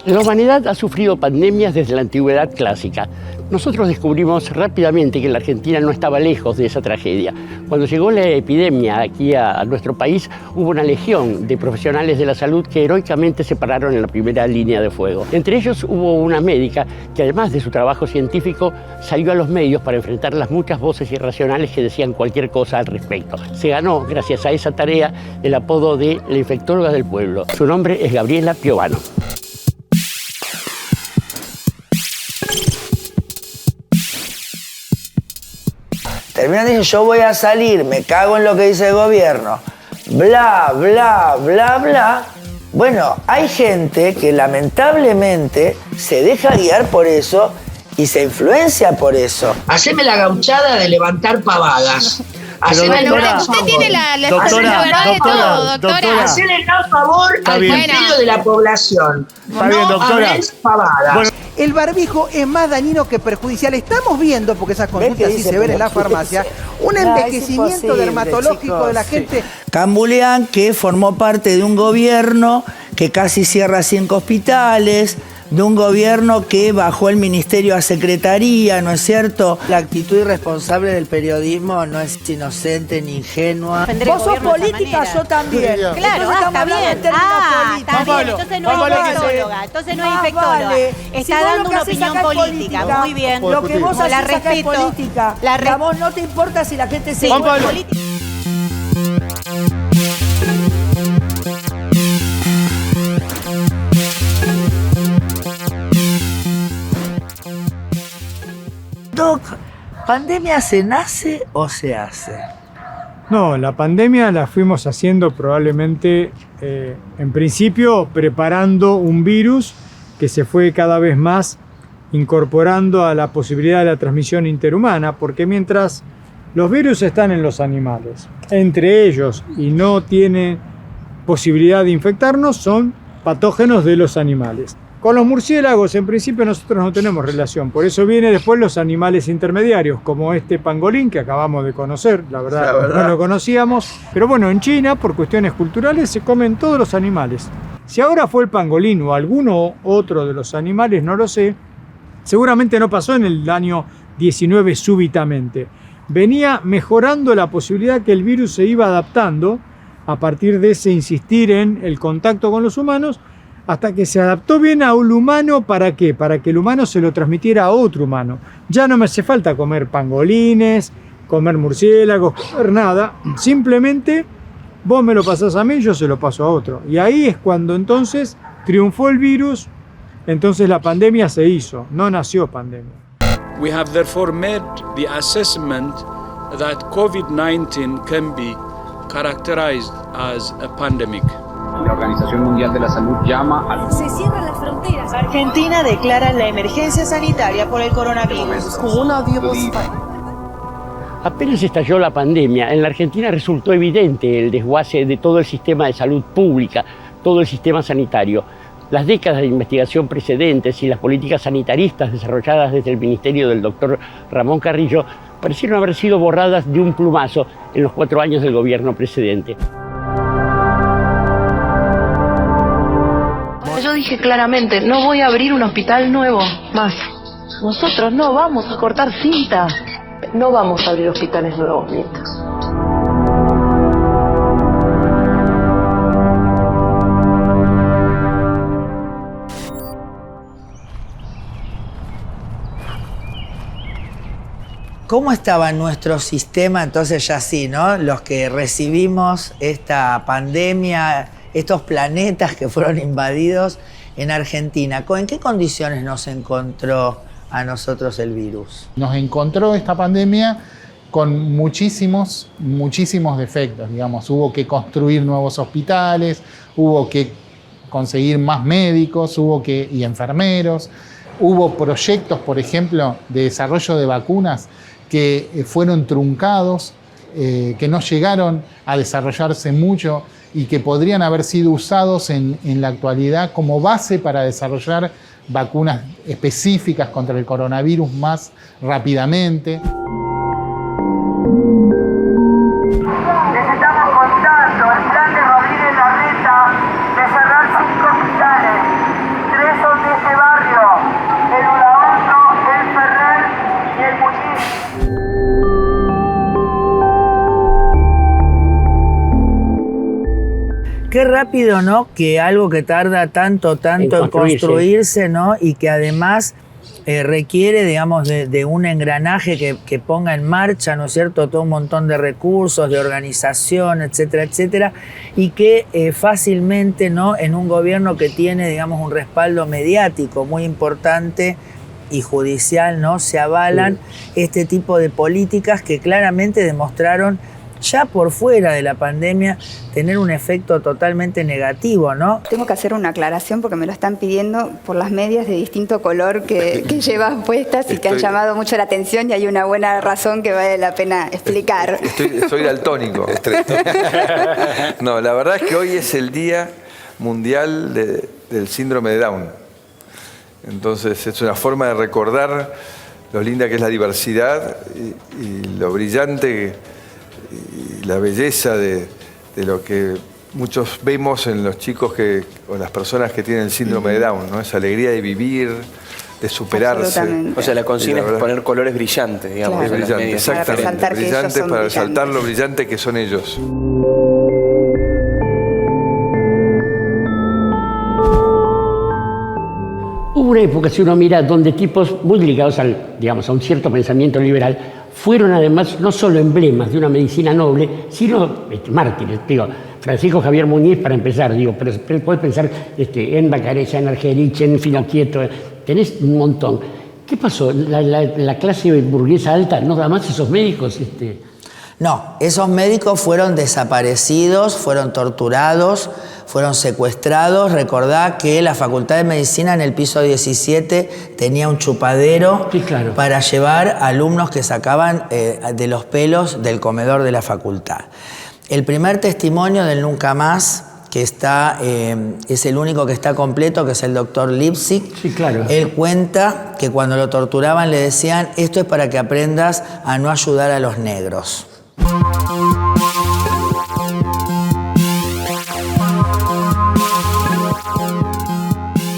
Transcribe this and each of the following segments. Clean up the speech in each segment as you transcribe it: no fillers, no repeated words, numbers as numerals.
La humanidad ha sufrido pandemias desde la antigüedad clásica. Nosotros descubrimos rápidamente que la Argentina no estaba lejos de esa tragedia. Cuando llegó la epidemia aquí a nuestro país, hubo una legión de profesionales de la salud que heroicamente se pararon en la primera línea de fuego. Entre ellos hubo una médica que, además de su trabajo científico, salió a los medios para enfrentar las muchas voces irracionales que decían cualquier cosa al respecto. Se ganó, gracias a esa tarea, el apodo de la infectóloga del pueblo. Su nombre es Gabriela Piovano. Terminan diciendo, yo voy a salir, me cago en lo que dice el gobierno, bla, bla, bla, bla. Bueno, hay gente que lamentablemente se deja guiar por eso y se influencia por eso. Haceme la gauchada de levantar pavadas. Haceme usted tiene la verdad de todo, doctora. Hacele el favor al criterio de la población. Está bien, doctora. Hables pavadas. Bueno. El barbijo es más dañino que perjudicial. Estamos viendo, porque esas consultas sí se ven en la farmacia, un envejecimiento dermatológico, chicos, de la gente. Cambuleán, que formó parte de un gobierno que casi cierra 5 hospitales, de un gobierno que bajó el ministerio a secretaría, ¿no es cierto? La actitud irresponsable del periodismo no es inocente ni ingenua. Vos sos política, yo también. Claro, está bien. Está bien, entonces no es infectóloga, entonces no es infectóloga. Está dando una opinión política, muy bien. Lo que vos la haces acá es respeto. política. A vos no te importa si la gente se... Doc, ¿pandemia se nace o se hace? No, la pandemia la fuimos haciendo probablemente, en principio, preparando un virus que se fue cada vez más incorporando a la posibilidad de la transmisión interhumana, porque mientras los virus están en los animales, entre ellos, y no tienen posibilidad de infectarnos, son patógenos de los animales. Con los murciélagos, en principio, nosotros no tenemos relación. Por eso vienen después los animales intermediarios, como este pangolín que acabamos de conocer. La verdad, no lo conocíamos. Pero bueno, en China, por cuestiones culturales, se comen todos los animales. Si ahora fue el pangolín o alguno otro de los animales, no lo sé. Seguramente no pasó en el año 19 súbitamente. Venía mejorando la posibilidad que el virus se iba adaptando a partir de ese insistir en el contacto con los humanos, hasta que se adaptó bien a un humano. ¿Para qué? Para que el humano se lo transmitiera a otro humano. Ya no me hace falta comer pangolines, comer murciélagos, comer nada. Simplemente vos me lo pasás a mí, yo se lo paso a otro. Y ahí es cuando entonces triunfó el virus, entonces la pandemia se hizo, no nació pandemia. We have therefore made the assessment that COVID-19 can be characterized as a pandemic. La Organización Mundial de la Salud llama a... Se cierran las fronteras. Argentina declara la emergencia sanitaria por el coronavirus. Apenas estalló la pandemia, en la Argentina resultó evidente el desguace de todo el sistema de salud pública, todo el sistema sanitario. Las décadas de investigación precedentes y las políticas sanitaristas desarrolladas desde el ministerio del doctor Ramón Carrillo parecieron haber sido borradas de un plumazo en los 4 años del gobierno precedente. Yo dije claramente, no voy a abrir un hospital nuevo más. Nosotros no vamos a cortar cinta. No vamos a abrir hospitales nuevos, Mirta. ¿Cómo estaba nuestro sistema entonces ya sí, ¿no? Los que recibimos esta pandemia, estos planetas que fueron invadidos en Argentina, ¿en qué condiciones nos encontró a nosotros el virus? Nos encontró esta pandemia con muchísimos defectos, digamos. Hubo que construir nuevos hospitales, hubo que conseguir más médicos, y enfermeros. Hubo proyectos, por ejemplo, de desarrollo de vacunas que fueron truncados, que no llegaron a desarrollarse mucho y que podrían haber sido usados en la actualidad como base para desarrollar vacunas específicas contra el coronavirus más rápidamente. Les estamos contando el plan de Rodríguez Larreta de cerrar 5 hospitales. 3 son de qué rápido, ¿no? Que algo que tarda tanto en construirse, ¿no? Y que además requiere, digamos, de un engranaje que ponga en marcha, ¿no es cierto?, todo un montón de recursos, de organización, etcétera, etcétera, y que fácilmente, ¿no?, en un gobierno que tiene, digamos, un respaldo mediático muy importante y judicial, ¿no?, se avalan este tipo de políticas que claramente demostraron ya por fuera de la pandemia tener un efecto totalmente negativo, ¿no? Tengo que hacer una aclaración porque me lo están pidiendo por las medias de distinto color que llevas puestas y que han llamado mucho la atención, y hay una buena razón que vale la pena explicar. Soy daltónico. No, la verdad es que hoy es el Día Mundial del Síndrome de Down. Entonces es una forma de recordar lo linda que es la diversidad y lo brillante y la belleza de lo que muchos vemos en los chicos o las personas que tienen el síndrome de Down, ¿no? Esa alegría de vivir, de superarse. O sea, la consigna es poner colores brillantes, digamos. Claro. Brillante, exactamente. Para resaltar lo brillante que son ellos. Hubo una época, si uno mira, donde tipos muy ligados a un cierto pensamiento liberal fueron además no solo emblemas de una medicina noble, sino mártires. Digo, Francisco Javier Muñiz, para empezar, pero puedes pensar en Bacareza, en Argerich, en Finocchieto, tenés un montón. ¿Qué pasó? ¿La clase burguesa alta no da más esos médicos? No, esos médicos fueron desaparecidos, fueron torturados, fueron secuestrados. Recordá que la Facultad de Medicina en el piso 17 tenía un chupadero para llevar alumnos que sacaban de los pelos del comedor de la facultad. El primer testimonio del Nunca Más, que está, es el único que está completo, que es el doctor Lipsig. Sí, claro. Él cuenta que cuando lo torturaban le decían: esto es para que aprendas a no ayudar a los negros.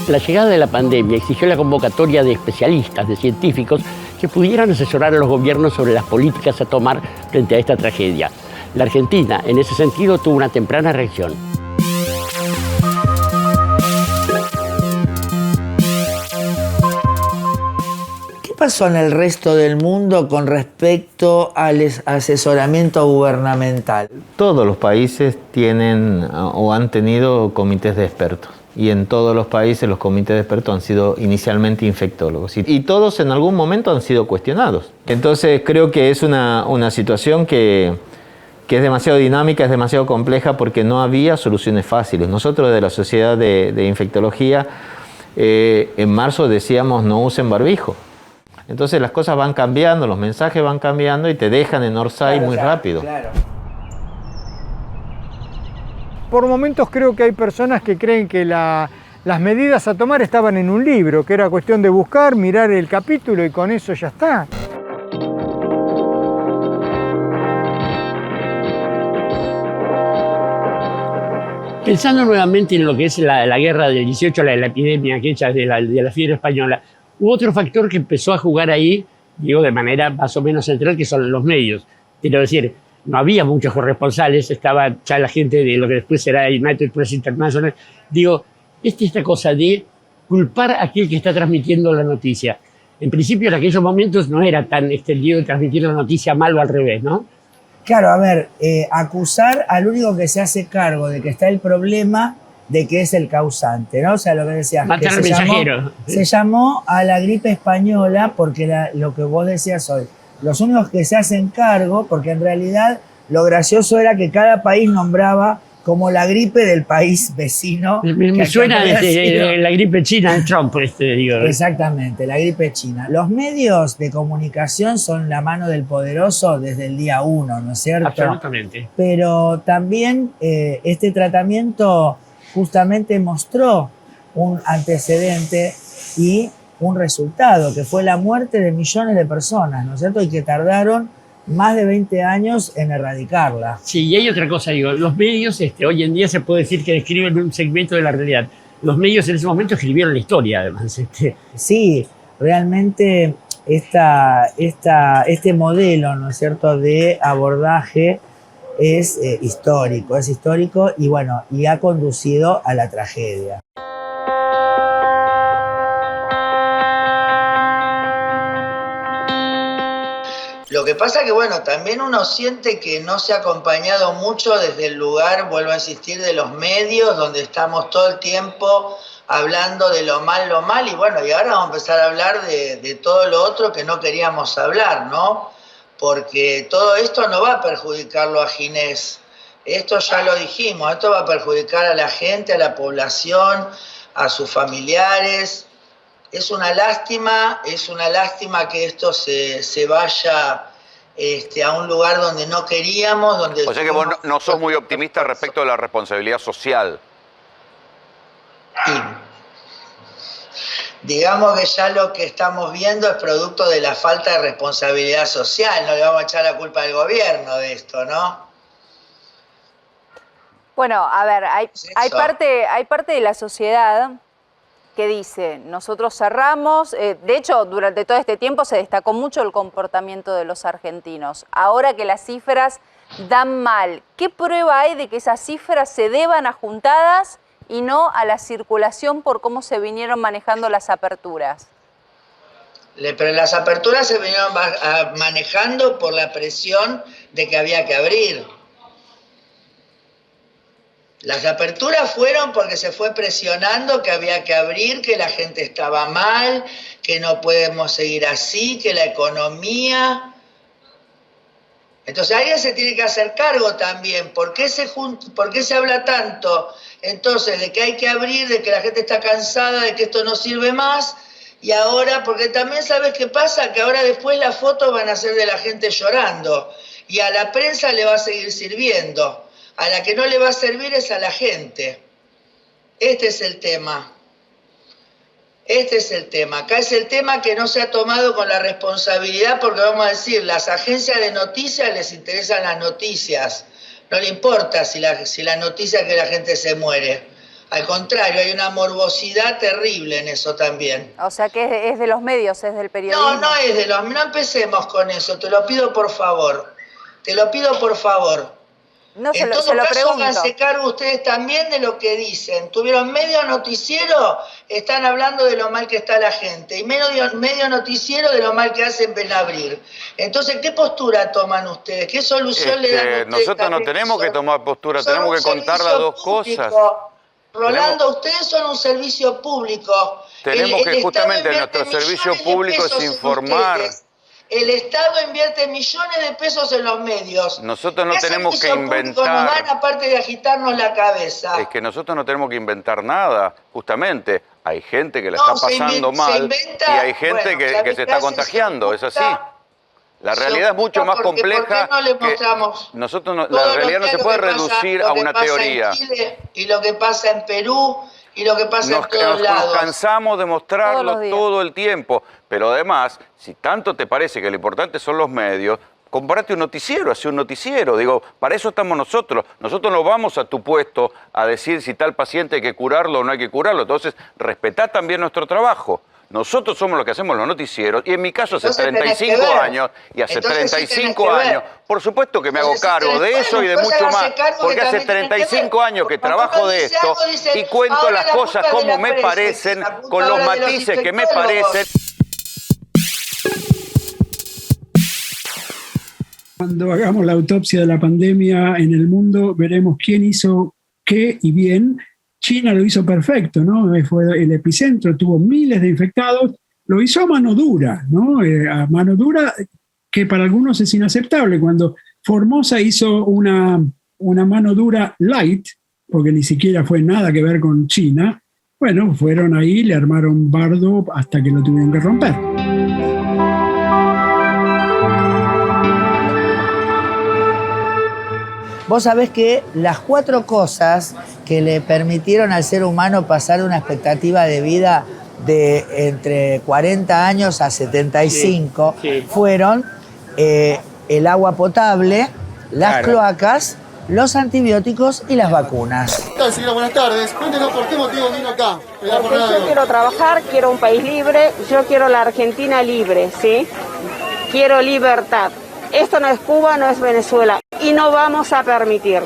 La llegada de la pandemia exigió la convocatoria de especialistas, de científicos, que pudieran asesorar a los gobiernos sobre las políticas a tomar frente a esta tragedia. La Argentina, en ese sentido, tuvo una temprana reacción. ¿Qué pasó en el resto del mundo con respecto al asesoramiento gubernamental? Todos los países tienen o han tenido comités de expertos. Y en todos los países los comités de expertos han sido inicialmente infectólogos. Y todos en algún momento han sido cuestionados. Entonces creo que es una situación que es demasiado dinámica, es demasiado compleja, porque no había soluciones fáciles. Nosotros de la Sociedad de Infectología en marzo decíamos: no usen barbijo. Entonces las cosas van cambiando, los mensajes van cambiando y te dejan en Orsay muy rápido. Por momentos creo que hay personas que creen que las medidas a tomar estaban en un libro, que era cuestión de buscar, mirar el capítulo y con eso ya está. Pensando nuevamente en lo que es la guerra del 18, la epidemia aquella de la fiebre española, hubo otro factor que empezó a jugar ahí, digo, de manera más o menos central, que son los medios. Quiero decir, no había muchos corresponsales, estaba ya la gente de lo que después será United Press International. Digo, esta cosa de culpar a aquel que está transmitiendo la noticia. En principio, en aquellos momentos no era tan extendido de transmitir la noticia mal o al revés, ¿no? Claro, a ver, acusar al único que se hace cargo de que está el problema, de que es el causante, ¿no? O sea, lo que decías, matar al mensajero. Se llamó a la gripe española porque lo que vos decías hoy, los únicos que se hacen cargo, porque en realidad lo gracioso era que cada país nombraba como la gripe del país vecino. Me suena desde la gripe china de Trump, digo. Exactamente, la gripe china. Los medios de comunicación son la mano del poderoso desde el día 1, ¿no es cierto? Absolutamente. Pero también este tratamiento justamente mostró un antecedente y un resultado, que fue la muerte de millones de personas, ¿no es cierto? Y que tardaron más de 20 años en erradicarla. Sí, y hay otra cosa, digo, los medios hoy en día se puede decir que describen un segmento de la realidad. Los medios en ese momento escribieron la historia, además. Sí, realmente este modelo, ¿no es cierto?, de abordaje es histórico y bueno, y ha conducido a la tragedia. Lo que pasa que, bueno, también uno siente que no se ha acompañado mucho desde el lugar, vuelvo a insistir, de los medios, donde estamos todo el tiempo hablando de lo mal, y bueno, y ahora vamos a empezar a hablar de todo lo otro que no queríamos hablar, ¿no? Porque todo esto no va a perjudicarlo a Ginés, esto ya lo dijimos, esto va a perjudicar a la gente, a la población, a sus familiares. Es una lástima que esto se vaya a un lugar donde no queríamos. Donde o sea que vos no sos muy optimista respecto de la responsabilidad social. Sí. Digamos que ya lo que estamos viendo es producto de la falta de responsabilidad social. No le vamos a echar la culpa al gobierno de esto, ¿no? Bueno, a ver, hay parte de la sociedad que dice, nosotros cerramos, de hecho durante todo este tiempo se destacó mucho el comportamiento de los argentinos. Ahora que las cifras dan mal, ¿qué prueba hay de que esas cifras se deban a juntadas y no a la circulación por cómo se vinieron manejando las aperturas? Pero las aperturas se vinieron manejando por la presión de que había que abrir. Las aperturas fueron porque se fue presionando que había que abrir, que la gente estaba mal, que no podemos seguir así, que la economía. Entonces alguien se tiene que hacer cargo también. ¿Por qué se habla tanto entonces de que hay que abrir, de que la gente está cansada, de que esto no sirve más? Y ahora, porque también sabes qué pasa, que ahora después las fotos van a ser de la gente llorando y a la prensa le va a seguir sirviendo. A la que no le va a servir es a la gente. Este es el tema. Acá es el tema que no se ha tomado con la responsabilidad, porque vamos a decir, las agencias de noticias les interesan las noticias. No le importa si la noticia es que la gente se muere. Al contrario, hay una morbosidad terrible en eso también. O sea que es de los medios, es del periodismo. No es de los... No empecemos con eso, te lo pido por favor. No, en todo caso, háganse cargo ustedes también de lo que dicen. Tuvieron medio noticiero, están hablando de lo mal que está la gente, y medio noticiero de lo mal que hacen en abrir. Entonces, ¿qué postura toman ustedes? ¿Qué solución le dan ustedes? Nosotros no tenemos que tomar postura, tenemos que contar las dos cosas. Rolando, ustedes son un servicio público. Tenemos que justamente nuestro servicio público es informar. El Estado invierte millones de pesos en los medios. Nosotros no tenemos que inventar. Nos dan aparte de agitarnos la cabeza. Es que nosotros no tenemos que inventar nada. Justamente hay gente que la está pasando mal y hay gente que se está contagiando. Es así. La realidad es mucho más compleja. ¿Por qué no le mostramos? La realidad no se puede reducir a una teoría. En Chile y lo que pasa en Perú y lo que pasa en todos lados. Nos cansamos de mostrarlo todo el tiempo. Pero además, si tanto te parece que lo importante son los medios, comprate un noticiero, hace un noticiero. Digo, para eso estamos nosotros. Nosotros no vamos a tu puesto a decir si tal paciente hay que curarlo o no hay que curarlo. Entonces, respetá también nuestro trabajo. Nosotros somos los que hacemos los noticieros, y en mi caso hace 35 años, y hace 35 años, por supuesto que me hago cargo de eso y de mucho más, porque hace 35 años que trabajo de esto y cuento las cosas como me parecen, con los matices que me parecen. Cuando hagamos la autopsia de la pandemia en el mundo, veremos quién hizo qué y bien. China lo hizo perfecto, ¿no? Fue el epicentro, tuvo miles de infectados, lo hizo a mano dura, ¿no? A mano dura, que para algunos es inaceptable. Cuando Formosa hizo una mano dura light, porque ni siquiera fue nada que ver con China, bueno, fueron ahí, le armaron bardo hasta que lo tuvieron que romper. Vos sabés que las 4 cosas que le permitieron al ser humano pasar una expectativa de vida de entre 40 años a 75 fueron el agua potable, las cloacas, los antibióticos y las vacunas. ¿Qué tal, señora? Buenas tardes. Cuéntenos por qué motivo vino acá. Porque yo quiero trabajar, quiero un país libre, yo quiero la Argentina libre, ¿sí? Quiero libertad. Esto no es Cuba, no es Venezuela. y no vamos a permitir.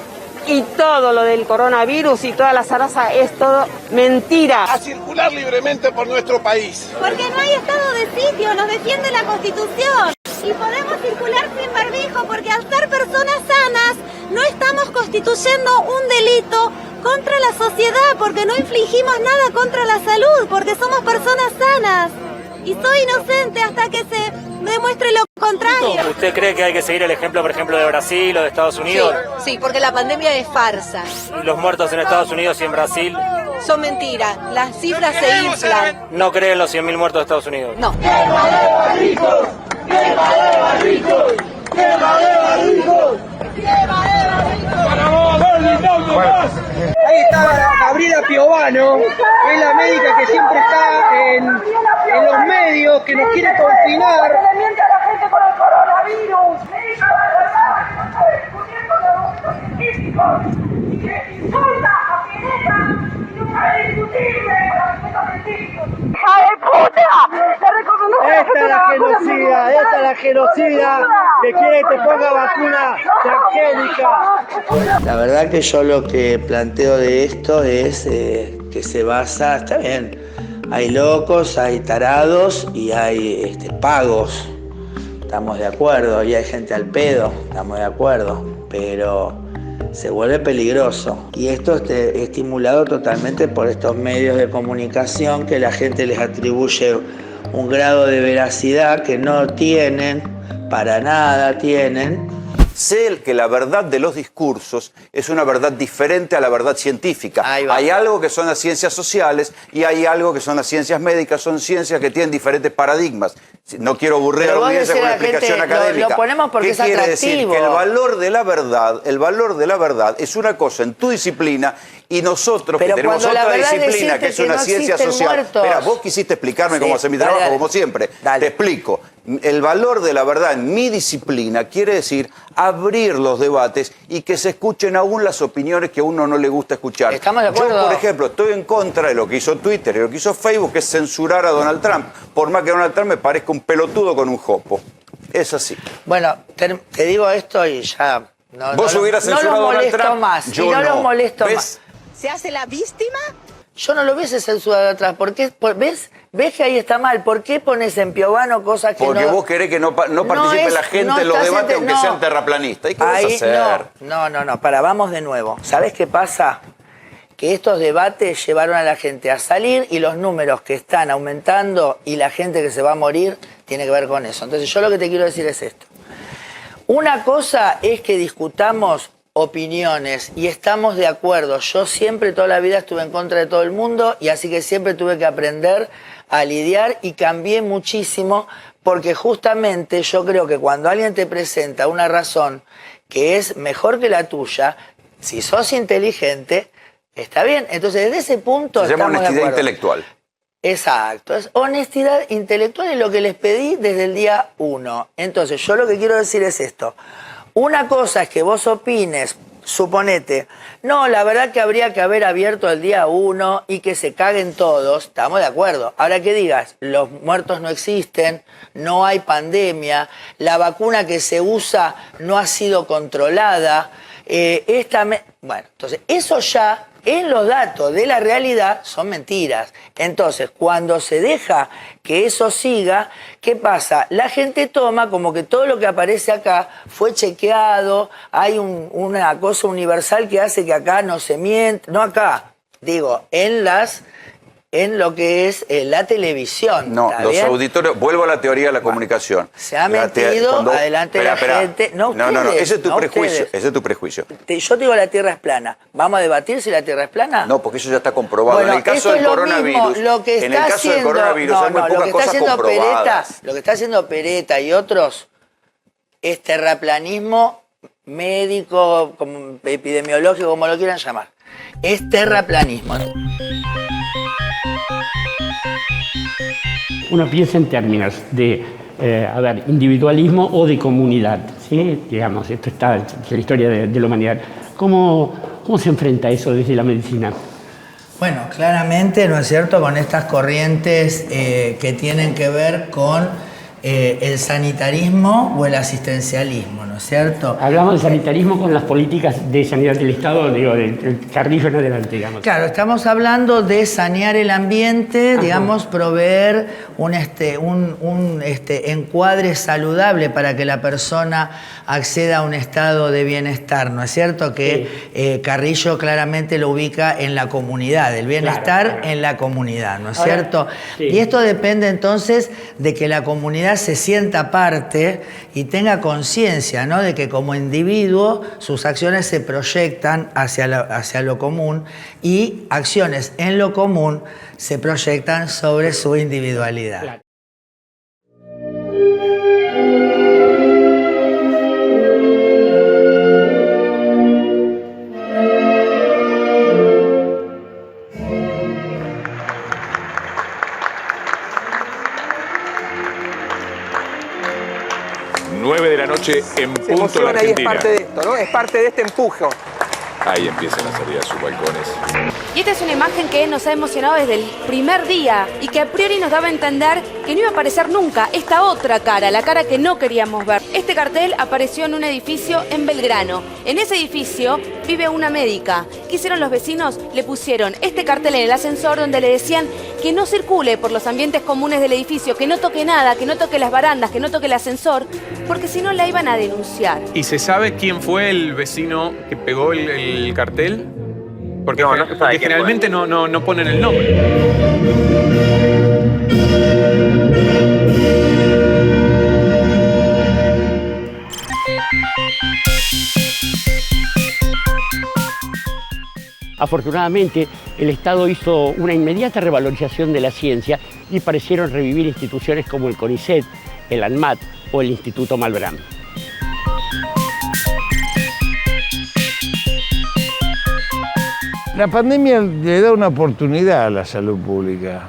Y todo lo del coronavirus y toda la zaraza es todo mentira. A circular libremente por nuestro país. Porque no hay estado de sitio, nos defiende la Constitución. Y podemos circular sin barbijo porque al ser personas sanas no estamos constituyendo un delito contra la sociedad, porque no infligimos nada contra la salud, porque somos personas sanas. Y soy inocente hasta que se demuestre lo contrario. ¿Usted cree que hay que seguir el ejemplo, por ejemplo, de Brasil o de Estados Unidos? Sí, porque la pandemia es farsa. ¿Y los muertos en Estados Unidos y en Brasil? Son mentiras, las cifras se inflan. ¿No cree en los 100.000 muertos de Estados Unidos? No. ¡Quema de barricos! ¡Quema de barricos! ¡Quema de barricos! ¡Quema de barricos! ¡Para vos, más! Ahí está Gabriela Piovano, que es la médica que siempre está en los medios, que nos quiere confinar. Que le miente a la gente con el coronavirus. Le dice la verdad, no está discutiendo los científicos. Y que insulta a Pineda y no sabe discutirle con los científicos. ¡Hija de puta! Esta es la genocida, esta es la genocida que quiere que te ponga vacuna transgénica. La verdad que yo lo que planteo de esto es que se basa, está bien, hay locos, hay tarados y hay pagos, estamos de acuerdo, y hay gente al pedo, estamos de acuerdo, pero se vuelve peligroso. Y esto es estimulado totalmente por estos medios de comunicación que la gente les atribuye un grado de veracidad que no tienen, para nada tienen. Sé que la verdad de los discursos es una verdad diferente a la verdad científica. Hay algo que son las ciencias sociales y hay algo que son las ciencias médicas. Son ciencias que tienen diferentes paradigmas. No quiero aburrir a la audiencia con una explicación académica. Lo ponemos porque es atractivo. ¿Qué quiere decir? Que el valor de la verdad es una cosa en tu disciplina y nosotros que tenemos otra disciplina que es una ciencia social. Espera, vos quisiste explicarme cómo hacer mi trabajo, como siempre. Te explico. El valor de la verdad en mi disciplina quiere decir abrir los debates y que se escuchen aún las opiniones que a uno no le gusta escuchar. ¿Estamos de acuerdo? Yo, por ejemplo, estoy en contra de lo que hizo Twitter y lo que hizo Facebook, que es censurar a Donald Trump, por más que Donald Trump me parezca un pelotudo con un jopo. Es así. Bueno, te digo esto y ya... ¿Vos hubieras censurado a Donald Trump? Más, yo no los molesto ¿ves? más. ¿Se hace la víctima? Yo no lo hubiese censurado atrás. ¿Ves que ahí está mal? ¿Por qué pones en Piovano cosas que Porque vos querés que no participe la gente en los debates aunque sean terraplanistas. ¿Y qué vas a hacer? No. Vamos de nuevo. ¿Sabés qué pasa? Que estos debates llevaron a la gente a salir y los números que están aumentando y la gente que se va a morir tiene que ver con eso. Entonces yo lo que te quiero decir es esto. Una cosa es que discutamos opiniones y estamos de acuerdo. Yo siempre, toda la vida, estuve en contra de todo el mundo y así que siempre tuve que aprender a lidiar y cambié muchísimo porque justamente yo creo que cuando alguien te presenta una razón que es mejor que la tuya, si sos inteligente, está bien. Entonces, desde ese punto se llama estamos honestidad de acuerdo. intelectual. Exacto, es honestidad intelectual es lo que les pedí desde el día 1. Entonces, yo lo que quiero decir es esto. Una cosa es que vos opines, suponete, no, la verdad que habría que haber abierto el día 1 y que se caguen todos, estamos de acuerdo. Ahora que digas, los muertos no existen, no hay pandemia, la vacuna que se usa no ha sido controlada, bueno, entonces eso ya en los datos de la realidad son mentiras. Entonces, cuando se deja que eso siga, ¿qué pasa? La gente toma como que todo lo que aparece acá fue chequeado, hay una cosa universal que hace que acá no se miente, no acá, digo, en lo que es la televisión. No, los bien? auditores, vuelvo a la teoría de la comunicación. Se ha mentido adelante de la gente. No, ese es tu prejuicio. Ese es tu prejuicio. Yo digo la Tierra es plana. ¿Vamos a debatir si la Tierra es plana? No, porque eso ya está comprobado. Bueno, en el caso del coronavirus, lo que está haciendo comprobadas. Lo que está haciendo Peretta y otros es terraplanismo médico, epidemiológico, como lo quieran llamar. Es terraplanismo. Uno piensa en términos de individualismo o de comunidad, ¿sí? Digamos, esto está en la historia de la humanidad. ¿Cómo se enfrenta eso desde la medicina? Bueno, claramente, ¿no es cierto?, con estas corrientes que tienen que ver con el sanitarismo o el asistencialismo, ¿no es cierto? Hablamos de sanitarismo con las políticas de sanidad del Estado, digo, del Carrillo en adelante, digamos. Claro, estamos hablando de sanear el ambiente, digamos, proveer un encuadre saludable para que la persona acceda a un estado de bienestar, ¿no es cierto? Que Carrillo claramente lo ubica en la comunidad, el bienestar en la comunidad, ¿no es cierto? Y esto depende entonces de que la comunidad se sienta parte y tenga conciencia, ¿no? De que como individuo sus acciones se proyectan hacia lo común y acciones en lo común se proyectan sobre su individualidad. Claro. En punto la Argentina. Y es parte de esto, ¿no? Es parte de este empujo. Ahí empiezan a salir a sus balcones. Y esta es una imagen que nos ha emocionado desde el primer día y que a priori nos daba a entender que no iba a aparecer nunca esta otra cara, la cara que no queríamos ver. Este cartel apareció en un edificio en Belgrano. En ese edificio vive una médica. ¿Qué hicieron los vecinos? Le pusieron este cartel en el ascensor donde le decían que no circule por los ambientes comunes del edificio, que no toque nada, que no toque las barandas, que no toque el ascensor, porque si no la iban a denunciar. ¿Y se sabe quién fue el vecino que pegó el cartel? Porque, porque generalmente no ponen el nombre. Afortunadamente, el Estado hizo una inmediata revalorización de la ciencia y parecieron revivir instituciones como el CONICET, el ANMAT o el Instituto Malbrán. La pandemia le da una oportunidad a la salud pública,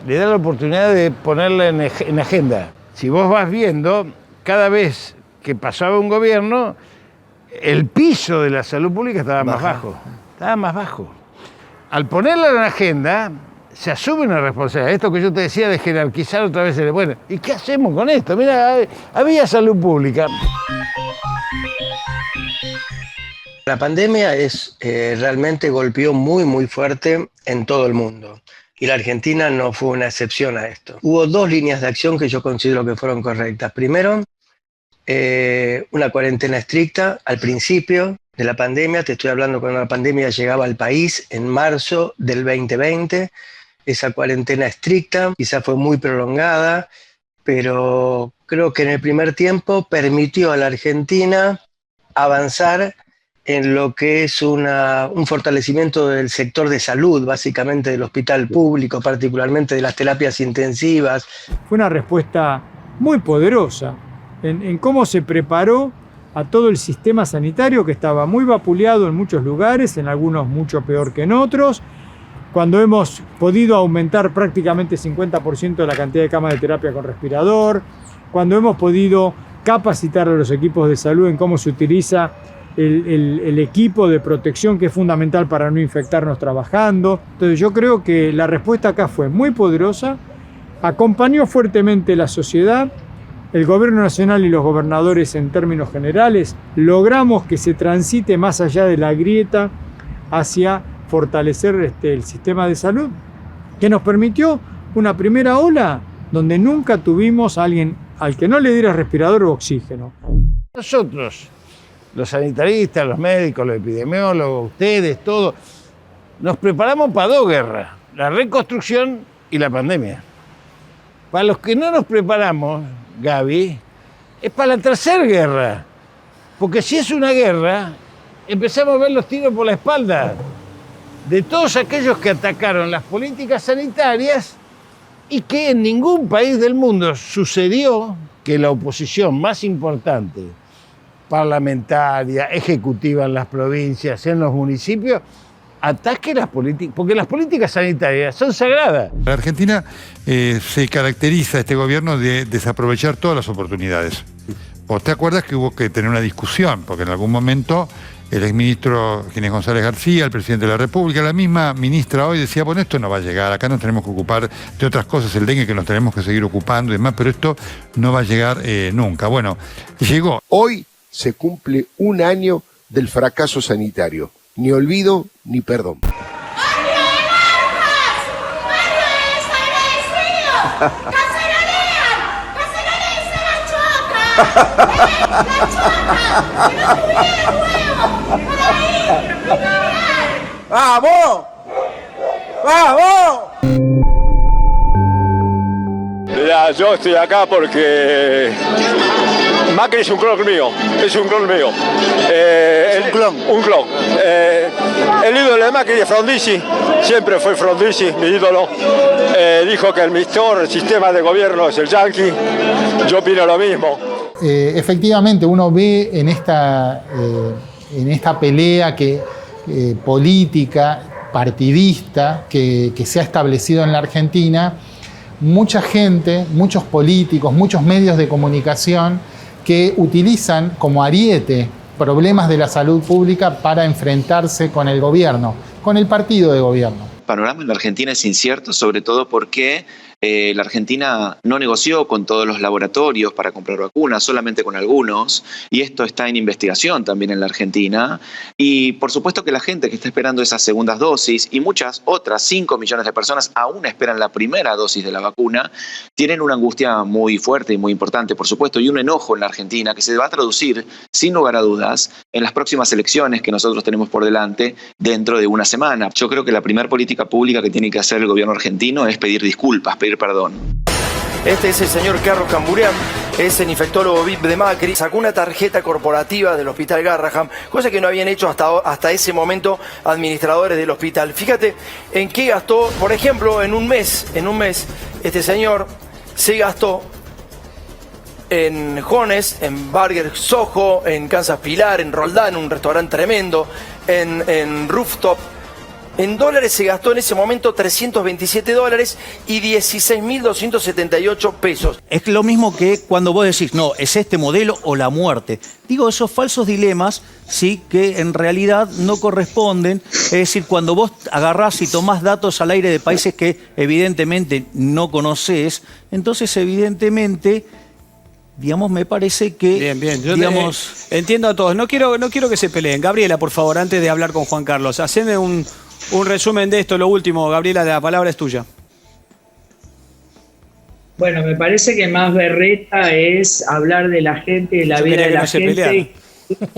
le da la oportunidad de ponerla en agenda. Si vos vas viendo, cada vez que pasaba un gobierno, el piso de la salud pública estaba más bajo. Estaba más bajo. Al ponerla en la agenda, se asume una responsabilidad. Esto que yo te decía de jerarquizar otra vez. Bueno, ¿y qué hacemos con esto? Mira, había salud pública. La pandemia realmente golpeó muy fuerte en todo el mundo. Y la Argentina no fue una excepción a esto. Hubo dos líneas de acción que yo considero que fueron correctas. Primero, una cuarentena estricta al principio de la pandemia. Te estoy hablando cuando la pandemia llegaba al país en marzo del 2020. Esa cuarentena estricta quizás fue muy prolongada, pero creo que en el primer tiempo permitió a la Argentina avanzar en lo que es un fortalecimiento del sector de salud, básicamente del hospital público, particularmente de las terapias intensivas. Fue una respuesta muy poderosa en cómo se preparó a todo el sistema sanitario, que estaba muy vapuleado en muchos lugares, en algunos mucho peor que en otros. Cuando hemos podido aumentar prácticamente 50% la cantidad de camas de terapia con respirador, cuando hemos podido capacitar a los equipos de salud en cómo se utiliza el equipo de protección, que es fundamental para no infectarnos trabajando. Entonces yo creo que la respuesta acá fue muy poderosa, acompañó fuertemente la sociedad, el gobierno nacional y los gobernadores en términos generales, logramos que se transite más allá de la grieta hacia fortalecer el sistema de salud, que nos permitió una primera ola donde nunca tuvimos a alguien al que no le diera respirador o oxígeno. Nosotros, los sanitaristas, los médicos, los epidemiólogos, ustedes, todos, nos preparamos para dos guerras, la reconstrucción y la pandemia. Para los que no nos preparamos, Gaby, es para la tercera guerra, porque si es una guerra, empezamos a ver los tiros por la espalda de todos aquellos que atacaron las políticas sanitarias y que en ningún país del mundo sucedió que la oposición más importante, parlamentaria, ejecutiva en las provincias, en los municipios, ataque las políticas, porque las políticas sanitarias son sagradas. La Argentina se caracteriza, este gobierno, de desaprovechar todas las oportunidades. ¿Vos te acuerdas que hubo que tener una discusión? Porque en algún momento el exministro Ginés González García, el presidente de la República, la misma ministra hoy decía, bueno, esto no va a llegar, acá nos tenemos que ocupar de otras cosas, el dengue que nos tenemos que seguir ocupando y demás, pero esto no va a llegar nunca. Bueno, llegó. Hoy se cumple un año del fracaso sanitario. Ni olvido ni perdón. ¡Vamos! ¡Vamos! Mirá, yo estoy acá porque Macri es un clon mío, un clon. El ídolo de Macri es Frondizi, siempre fue Frondizi, mi ídolo. Dijo que el mejor sistema de gobierno es el yanqui, yo opino lo mismo. Efectivamente, uno ve en esta pelea política, partidista, que se ha establecido en la Argentina, mucha gente, muchos políticos, muchos medios de comunicación que utilizan como ariete problemas de la salud pública para enfrentarse con el gobierno, con el partido de gobierno. El panorama en la Argentina es incierto, sobre todo porque la Argentina no negoció con todos los laboratorios para comprar vacunas, solamente con algunos, y esto está en investigación también en la Argentina. Y por supuesto que la gente que está esperando esas segundas dosis y muchas otras, 5 millones de personas aún esperan la primera dosis de la vacuna, tienen una angustia muy fuerte y muy importante, por supuesto, y un enojo en la Argentina que se va a traducir, sin lugar a dudas, en las próximas elecciones que nosotros tenemos por delante dentro de una semana. Yo creo que la primera política pública que tiene que hacer el gobierno argentino es pedir disculpas, pedir perdón. Este es el señor Carlos Camburian, es el infectólogo VIP de Macri. Sacó una tarjeta corporativa del Hospital Garrahan, cosa que no habían hecho hasta ese momento administradores del hospital. Fíjate en qué gastó, por ejemplo, en un mes, este señor se gastó en Jones, en Burger Soho, en Kansas Pilar, en Roldán, un restaurante tremendo, en Rooftop. En dólares se gastó en ese momento $327 y 16.278 pesos. Es lo mismo que cuando vos decís, no, es este modelo o la muerte. Digo, esos falsos dilemas, sí, que en realidad no corresponden. Es decir, cuando vos agarrás y tomás datos al aire de países que evidentemente no conocés, entonces evidentemente... Digamos, me parece que... Bien, yo entiendo a todos. No quiero que se peleen. Gabriela, por favor, antes de hablar con Juan Carlos, haceme un resumen de esto, lo último. Gabriela, la palabra es tuya. Bueno, me parece que más berreta es hablar de la gente, de la vida de la gente,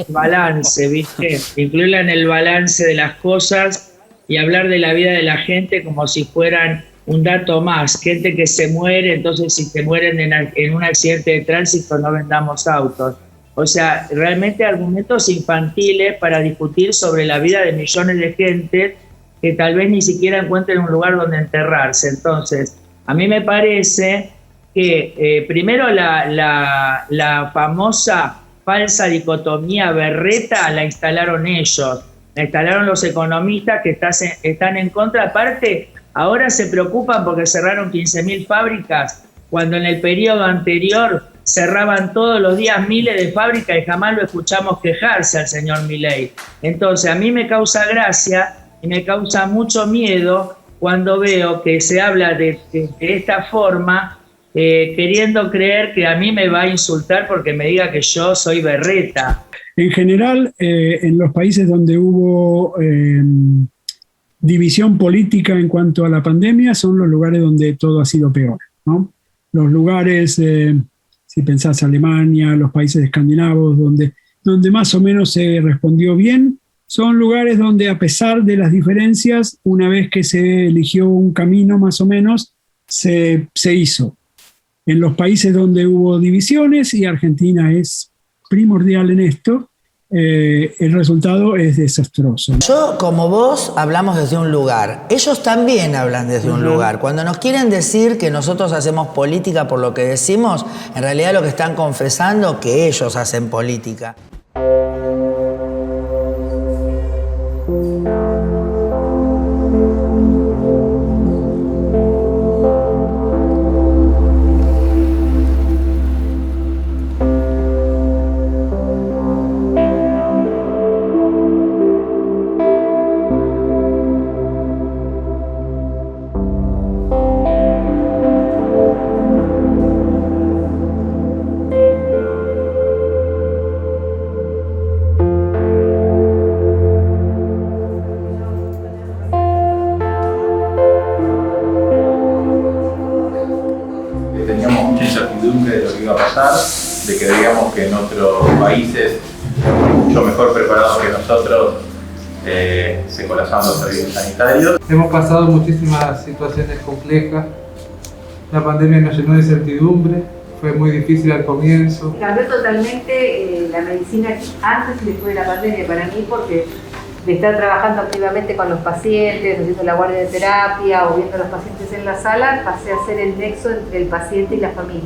balance, ¿viste? Incluirla en el balance de las cosas y hablar de la vida de la gente como si fueran un dato más, gente que se muere, entonces si se mueren en un accidente de tránsito no vendamos autos. O sea, realmente argumentos infantiles para discutir sobre la vida de millones de gente que tal vez ni siquiera encuentren un lugar donde enterrarse. Entonces, a mí me parece que primero la famosa falsa dicotomía berreta la instalaron ellos, la instalaron los economistas que están en contra. Aparte, ahora se preocupan porque cerraron 15.000 fábricas, cuando en el periodo anterior cerraban todos los días miles de fábricas y jamás lo escuchamos quejarse al señor Milei. Entonces, a mí me causa gracia y me causa mucho miedo cuando veo que se habla de esta forma, queriendo creer que a mí me va a insultar porque me diga que yo soy berreta. En general, en los países donde hubo... división política en cuanto a la pandemia son los lugares donde todo ha sido peor, ¿no? Los lugares, si pensás Alemania, los países escandinavos, donde más o menos se respondió bien, son lugares donde a pesar de las diferencias, una vez que se eligió un camino más o menos, se hizo. En los países donde hubo divisiones, y Argentina es primordial en esto, el resultado es desastroso. Yo, como vos, hablamos desde un lugar. Ellos también hablan desde un lugar. Cuando nos quieren decir que nosotros hacemos política por lo que decimos, en realidad lo que están confesando que ellos hacen política. teníamos mucha incertidumbre de lo que iba a pasar, de que veíamos que en otros países mucho mejor preparados que nosotros se colapsaban los servicios sanitarios. Hemos pasado muchísimas situaciones complejas. La pandemia nos llenó de incertidumbre, fue muy difícil al comienzo. Cambió totalmente la medicina antes y después de la pandemia para mí, porque de estar trabajando activamente con los pacientes, haciendo la guardia de terapia o viendo a los pacientes en la sala, pasé a ser el nexo entre el paciente y la familia.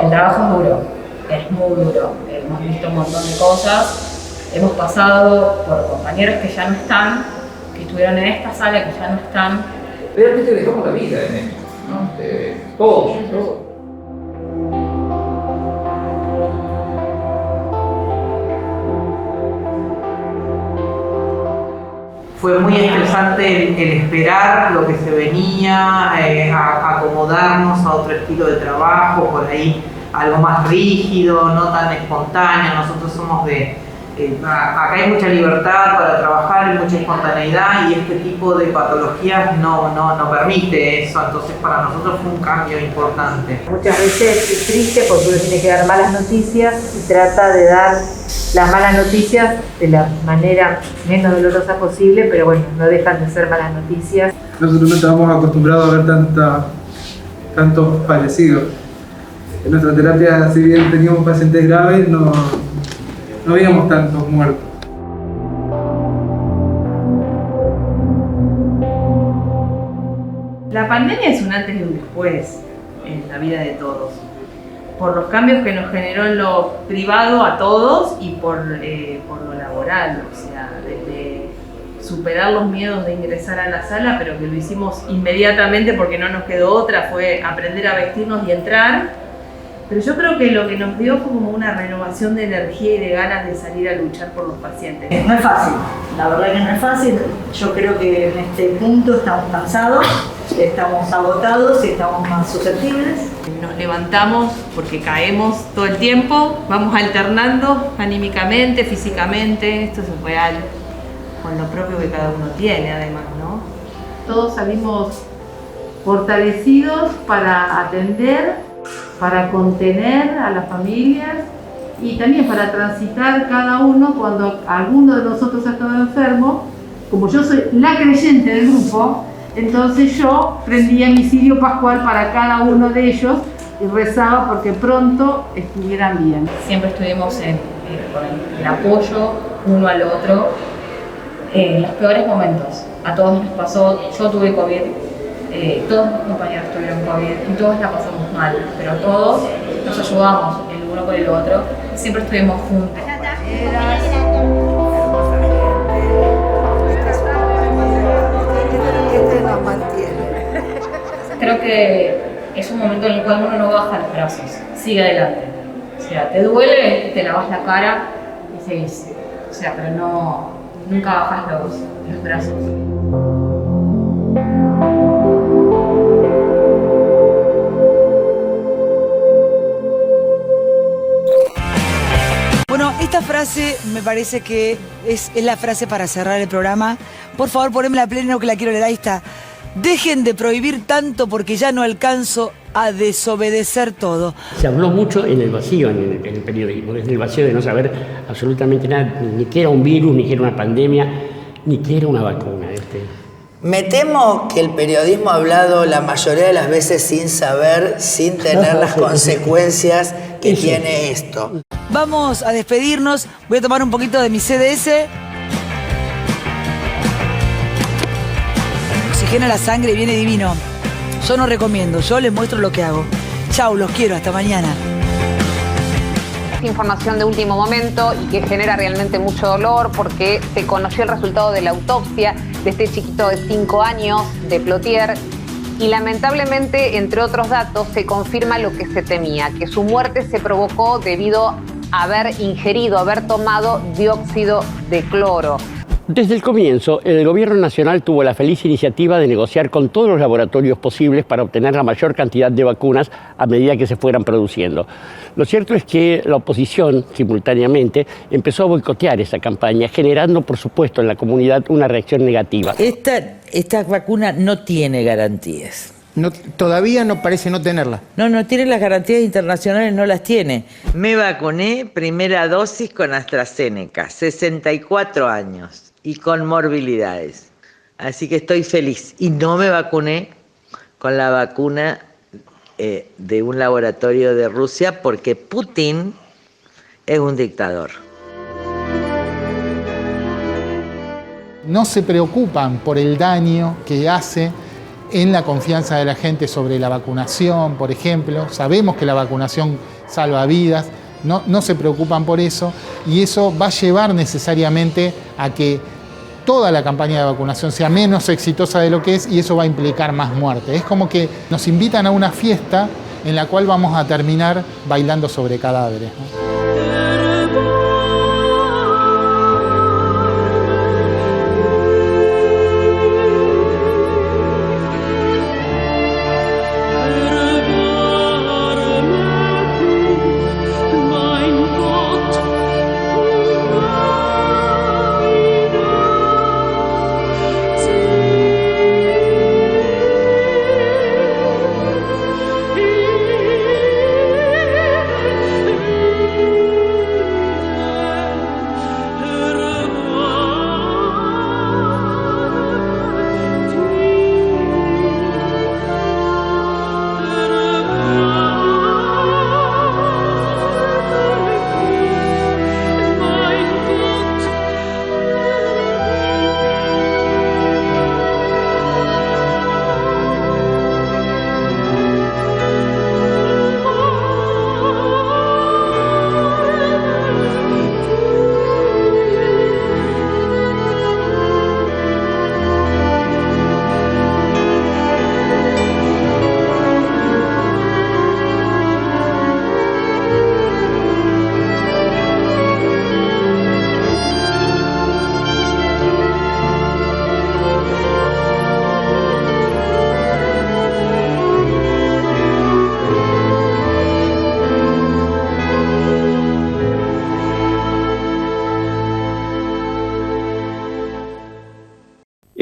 El trabajo es duro, es muy duro. Hemos visto un montón de cosas, hemos pasado por compañeros que ya no están, que estuvieron en esta sala, que ya no están. Realmente dejamos la vida en esto, ¿no? Todos. Fue muy estresante el esperar lo que se venía, acomodarnos a otro estilo de trabajo, por ahí algo más rígido, no tan espontáneo. Nosotros somos acá hay mucha libertad para trabajar y mucha espontaneidad, y este tipo de patologías no permite eso, entonces para nosotros fue un cambio importante. Muchas veces es triste porque uno tiene que dar malas noticias y trata de dar las malas noticias de la manera menos dolorosa posible, pero bueno, no dejan de ser malas noticias. Nosotros no estábamos acostumbrados a ver tantos fallecidos. En nuestra terapia, si bien teníamos pacientes graves, no veíamos tantos muertos. La pandemia es un antes y un después en la vida de todos, por los cambios que nos generó en lo privado a todos y por lo laboral, o sea, desde superar los miedos de ingresar a la sala, pero que lo hicimos inmediatamente porque no nos quedó otra, fue aprender a vestirnos y entrar. Pero yo creo que lo que nos dio fue como una renovación de energía y de ganas de salir a luchar por los pacientes. No es fácil, la verdad que no es fácil. Yo creo que en este punto estamos cansados, estamos agotados y estamos más susceptibles. Nos levantamos porque caemos todo el tiempo, vamos alternando anímicamente, físicamente, esto es real, con lo propio que cada uno tiene además, ¿no? Todos salimos fortalecidos para atender, para contener a las familias y también para transitar cada uno cuando alguno de nosotros ha estado enfermo. Como yo soy la creyente del grupo, entonces yo prendía mi cirio pascual para cada uno de ellos y rezaba porque pronto estuvieran bien. Siempre estuvimos con el apoyo uno al otro en los peores momentos. A todos nos pasó, yo tuve COVID, todos mis compañeros tuvieron COVID y todos la pasamos mal, pero todos nos ayudamos el uno con el otro, siempre estuvimos juntos. Creo que es un momento en el cual uno no baja los brazos, sigue adelante. O sea, te duele, te lavas la cara y seguís. O sea, pero nunca bajas los brazos. Bueno, esta frase me parece que es la frase para cerrar el programa. Por favor, poneme a pleno que la quiero leer. Ahí está. Dejen de prohibir tanto porque ya no alcanzo a desobedecer todo. Se habló mucho en el vacío, en el periodismo, en el vacío de no saber absolutamente nada, ni que era un virus, ni que era una pandemia, ni que era una vacuna. Me temo que el periodismo ha hablado la mayoría de las veces sin saber, sin tener las consecuencias que tiene esto. Vamos a despedirnos. Voy a tomar un poquito de mi CDS. Oxigena la sangre y viene divino. Yo no recomiendo, yo les muestro lo que hago. Chau, los quiero, hasta mañana. Información de último momento y que genera realmente mucho dolor porque se conoció el resultado de la autopsia de este chiquito de 5 años de Plotier y lamentablemente, entre otros datos, se confirma lo que se temía, que su muerte se provocó debido a haber ingerido, haber tomado dióxido de cloro. Desde el comienzo, el Gobierno Nacional tuvo la feliz iniciativa de negociar con todos los laboratorios posibles para obtener la mayor cantidad de vacunas a medida que se fueran produciendo. Lo cierto es que la oposición, simultáneamente, empezó a boicotear esa campaña, generando, por supuesto, en la comunidad una reacción negativa. Esta vacuna no tiene garantías. todavía no parece no tenerla. No tiene las garantías internacionales, no las tiene. Me vacuné, primera dosis con AstraZeneca, 64 años y con morbilidades. Así que estoy feliz. Y no me vacuné con la vacuna de un laboratorio de Rusia porque Putin es un dictador. No se preocupan por el daño que hace en la confianza de la gente sobre la vacunación, por ejemplo. Sabemos que la vacunación salva vidas, no se preocupan por eso, y eso va a llevar necesariamente a que toda la campaña de vacunación sea menos exitosa de lo que es, y eso va a implicar más muerte. Es como que nos invitan a una fiesta en la cual vamos a terminar bailando sobre cadáveres, ¿no?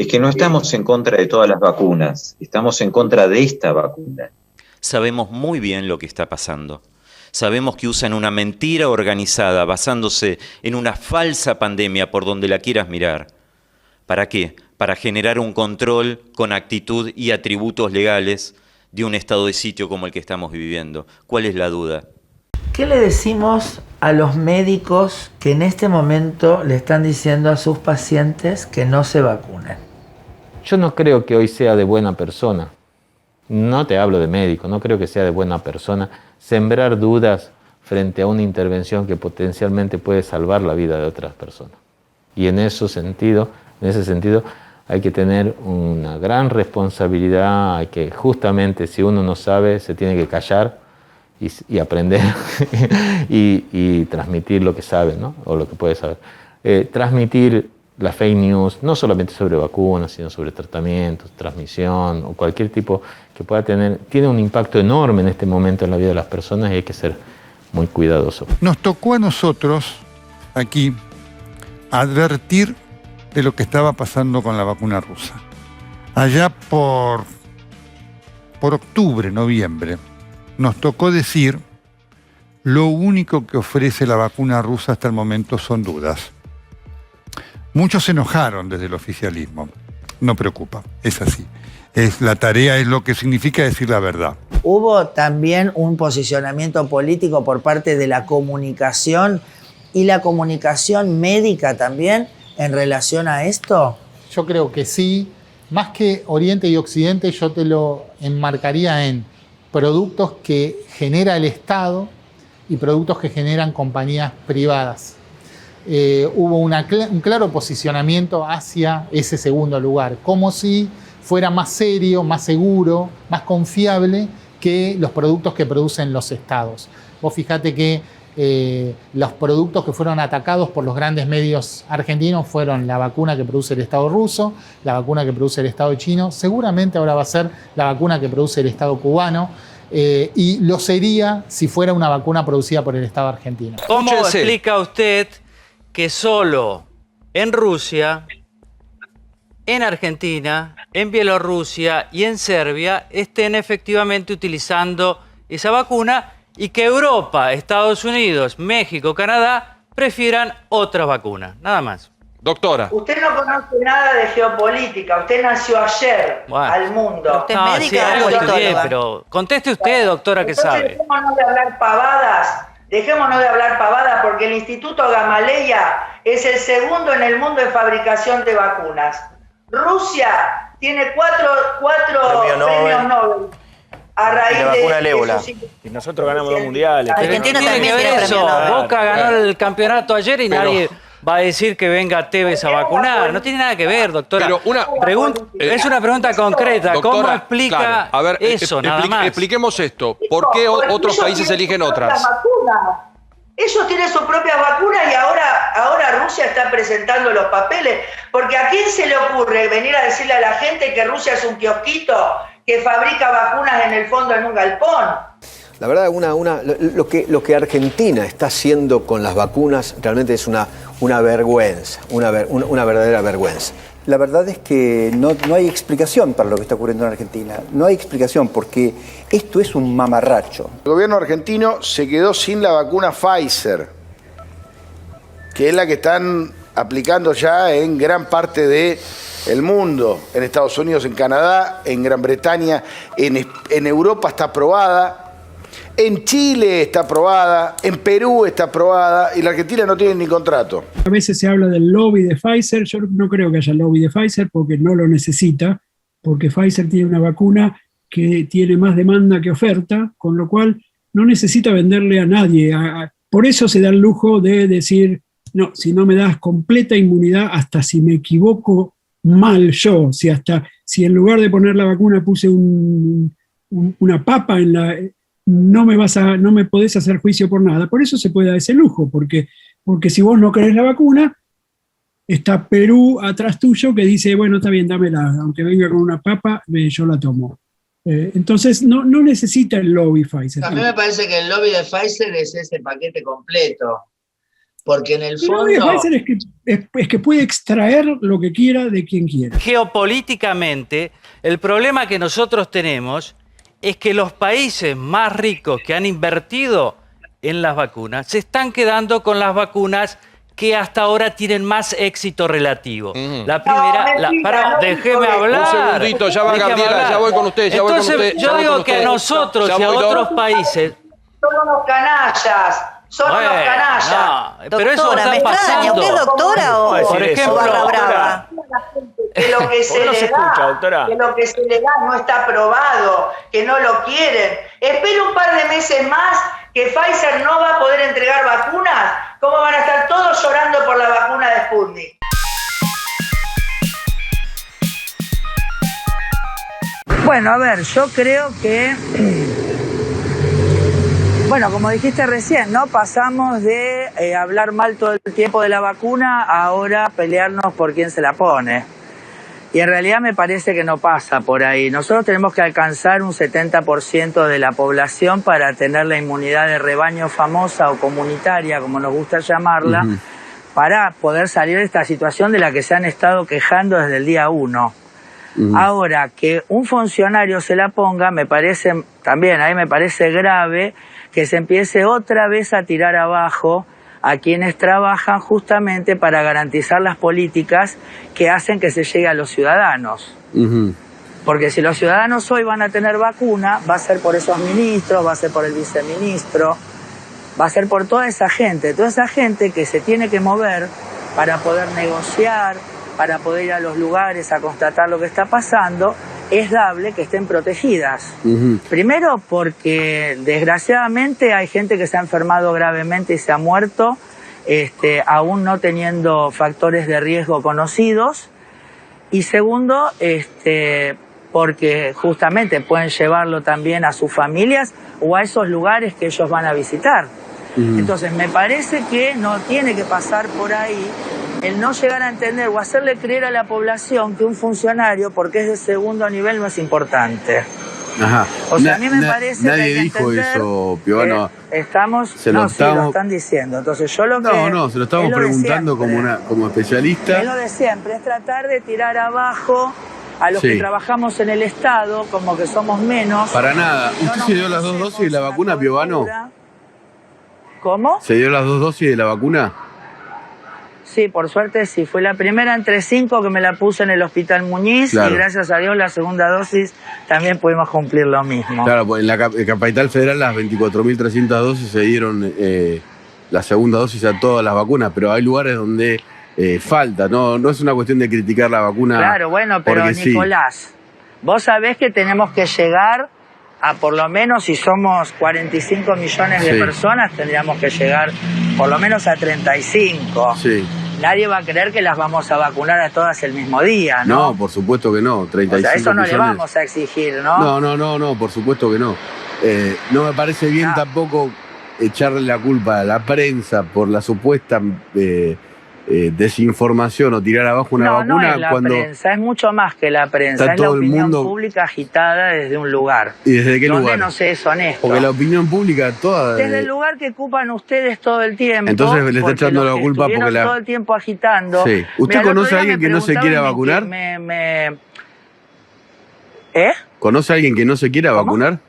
Que no estamos en contra de todas las vacunas, estamos en contra de esta vacuna. Sabemos muy bien lo que está pasando. Sabemos que usan una mentira organizada basándose en una falsa pandemia por donde la quieras mirar. ¿Para qué? Para generar un control con actitud y atributos legales de un estado de sitio como el que estamos viviendo. ¿Cuál es la duda? ¿Qué le decimos a los médicos que en este momento le están diciendo a sus pacientes que no se vacunen? Yo no creo que hoy sea de buena persona, no te hablo de médico, no creo que sea de buena persona sembrar dudas frente a una intervención que potencialmente puede salvar la vida de otras personas. Y en ese sentido hay que tener una gran responsabilidad, hay que justamente si uno no sabe se tiene que callar y aprender y transmitir lo que sabe, ¿no? O lo que puede saber. Transmitir la fake news, no solamente sobre vacunas, sino sobre tratamientos, transmisión o cualquier tipo que pueda tener, tiene un impacto enorme en este momento en la vida de las personas y hay que ser muy cuidadoso. Nos tocó a nosotros aquí advertir de lo que estaba pasando con la vacuna rusa. Allá por octubre, noviembre, nos tocó decir lo único que ofrece la vacuna rusa hasta el momento son dudas. Muchos se enojaron desde el oficialismo. No preocupa, es así. La tarea es lo que significa decir la verdad. ¿Hubo también un posicionamiento político por parte de la comunicación y la comunicación médica también en relación a esto? Yo creo que sí. Más que Oriente y Occidente, yo te lo enmarcaría en productos que genera el Estado y productos que generan compañías privadas. Hubo un claro posicionamiento hacia ese segundo lugar, como si fuera más serio, más seguro, más confiable que los productos que producen los estados. Vos fijate que los productos que fueron atacados por los grandes medios argentinos fueron la vacuna que produce el Estado ruso, la vacuna que produce el Estado chino, seguramente ahora va a ser la vacuna que produce el Estado cubano, y lo sería si fuera una vacuna producida por el Estado argentino. ¿Cómo explica usted que solo en Rusia en Argentina, en Bielorrusia y en Serbia estén efectivamente utilizando esa vacuna y que Europa, Estados Unidos, México, Canadá prefieran otras vacunas. Nada más. Doctora. Usted no conoce nada de geopolítica, usted nació ayer al mundo. ¿Usted es médica o politóloga? Pero conteste usted, doctora, que sabe. Dejémonos de hablar pavadas, porque el Instituto Gamaleya es el segundo en el mundo en fabricación de vacunas. Rusia tiene cuatro premios Nobel a raíz y la vacuna del ébola. Y nosotros ganamos 2 mundiales. Argentina también tiene que ver eso. Boca ganó el campeonato ayer y nadie va a decir que venga Tevez a vacunar. No tiene nada que ver, doctora. Pero es una pregunta concreta. Doctora, ¿Cómo explica claro. A ver, eso, nada más? Expliquemos esto. ¿Por qué otros países eligen otras? Ellos tienen sus propias vacunas y ahora Rusia está presentando los papeles. Porque ¿a quién se le ocurre venir a decirle a la gente que Rusia es un kiosquito que fabrica vacunas en el fondo en un galpón? La verdad, lo que Argentina está haciendo con las vacunas realmente es una vergüenza, una verdadera vergüenza. La verdad es que no hay explicación para lo que está ocurriendo en Argentina. No hay explicación porque esto es un mamarracho. El gobierno argentino se quedó sin la vacuna Pfizer, que es la que están aplicando ya en gran parte del mundo. En Estados Unidos, en Canadá, en Gran Bretaña, en Europa está aprobada. En Chile está aprobada, en Perú está aprobada y la Argentina no tiene ni contrato. A veces se habla del lobby de Pfizer. Yo no creo que haya lobby de Pfizer porque no lo necesita, porque Pfizer tiene una vacuna que tiene más demanda que oferta, con lo cual no necesita venderle a nadie. Por eso se da el lujo de decir, no, si no me das completa inmunidad, hasta si me equivoco mal yo, si en lugar de poner la vacuna puse una papa en la... no me podés hacer juicio por nada. Por eso se puede dar ese lujo, porque si vos no querés la vacuna, está Perú atrás tuyo que dice, bueno, está bien, dámela, aunque venga con una papa, yo la tomo. Entonces no necesita el lobby Pfizer. A mí me parece que el lobby de Pfizer es ese paquete completo, porque en el fondo... El lobby de Pfizer es que puede extraer lo que quiera de quien quiera. Geopolíticamente, el problema que nosotros tenemos es que los países más ricos que han invertido en las vacunas se están quedando con las vacunas que hasta ahora tienen más éxito relativo. La primera... déjeme hablar. Un segundito, ya va Gabriela, ya voy con usted. Entonces, yo digo que a nosotros y a otros países... Son unos canallas. Son unos canallas. No, pero eso está pasando. ¿Usted es doctora o por ejemplo, barra brava? Que lo que se le da, que lo que se le da no está aprobado, que no lo quieren. Espera un par de meses más que Pfizer no va a poder entregar vacunas. ¿Cómo van a estar todos llorando por la vacuna de Sputnik? Bueno, a ver, yo creo que, bueno, como dijiste recién, ¿no? Pasamos de hablar mal todo el tiempo de la vacuna a ahora pelearnos por quién se la pone. Y en realidad me parece que no pasa por ahí. Nosotros tenemos que alcanzar un 70% de la población para tener la inmunidad de rebaño famosa o comunitaria, como nos gusta llamarla, para poder salir de esta situación de la que se han estado quejando desde el día 1. Ahora, que un funcionario se la ponga, me parece también, ahí me parece grave que se empiece otra vez a tirar abajo a quienes trabajan justamente para garantizar las políticas que hacen que se llegue a los ciudadanos. Porque si los ciudadanos hoy van a tener vacuna, va a ser por esos ministros, va a ser por el viceministro, va a ser por toda esa gente que se tiene que mover para poder negociar, para poder ir a los lugares a constatar lo que está pasando. Es dable que estén protegidas. Primero porque desgraciadamente hay gente que se ha enfermado gravemente y se ha muerto, aún no teniendo factores de riesgo conocidos. Y segundo, porque justamente pueden llevarlo también a sus familias o a esos lugares que ellos van a visitar. Entonces me parece que no tiene que pasar por ahí el no llegar a entender o hacerle creer a la población que un funcionario, porque es de segundo nivel, no es importante. Ajá. O sea, a mí me parece que nadie hay que dijo entender eso, Piovano. que estamos, Se lo no, sí, lo estamos- están diciendo. Entonces yo lo que No, se lo estamos es de preguntando siempre. como especialista. Es lo de siempre, es tratar de tirar abajo a los Sí. que trabajamos en el Estado, como que somos menos. Para nada. No ¿Usted nos se dio las 2 dosis de la vacuna, Piovano? ¿Cómo? ¿Se dio las 2 dosis de la vacuna? Sí, por suerte sí. Fue la primera entre 5 que me la puse en el Hospital Muñiz Claro. y gracias a Dios la segunda dosis también pudimos cumplir lo mismo. Claro, pues en la Capital Federal las 24.300 dosis se dieron la segunda dosis a todas las vacunas, pero hay lugares donde falta, no es una cuestión de criticar la vacuna. Claro, bueno, pero porque sí. Nicolás, vos sabés que tenemos que llegar a por lo menos, si somos 45 millones de Sí. personas, tendríamos que llegar por lo menos a 35. Sí. Nadie va a creer que las vamos a vacunar a todas el mismo día, ¿no? No, por supuesto que no. 35 O sea, eso no le millones. vamos a exigir, ¿no? No, por supuesto que no. No me parece bien tampoco echarle la culpa a la prensa por la supuesta desinformación o tirar abajo una no, vacuna no es la cuando... prensa, es mucho más que la prensa, Está es la todo el opinión mundo- pública agitada desde un lugar. ¿Y desde qué donde lugar? no se es honesto. Porque la opinión pública toda... Desde el lugar que ocupan ustedes todo el tiempo. Entonces le está porque echando los la que culpa porque estuvieron la... todo el tiempo agitando. Sí. ¿Usted Mirá, el otro conoce a día alguien me que no se quiera preguntaban vacunar? ¿Eh? ¿Conoce a alguien que no se quiera vacunar?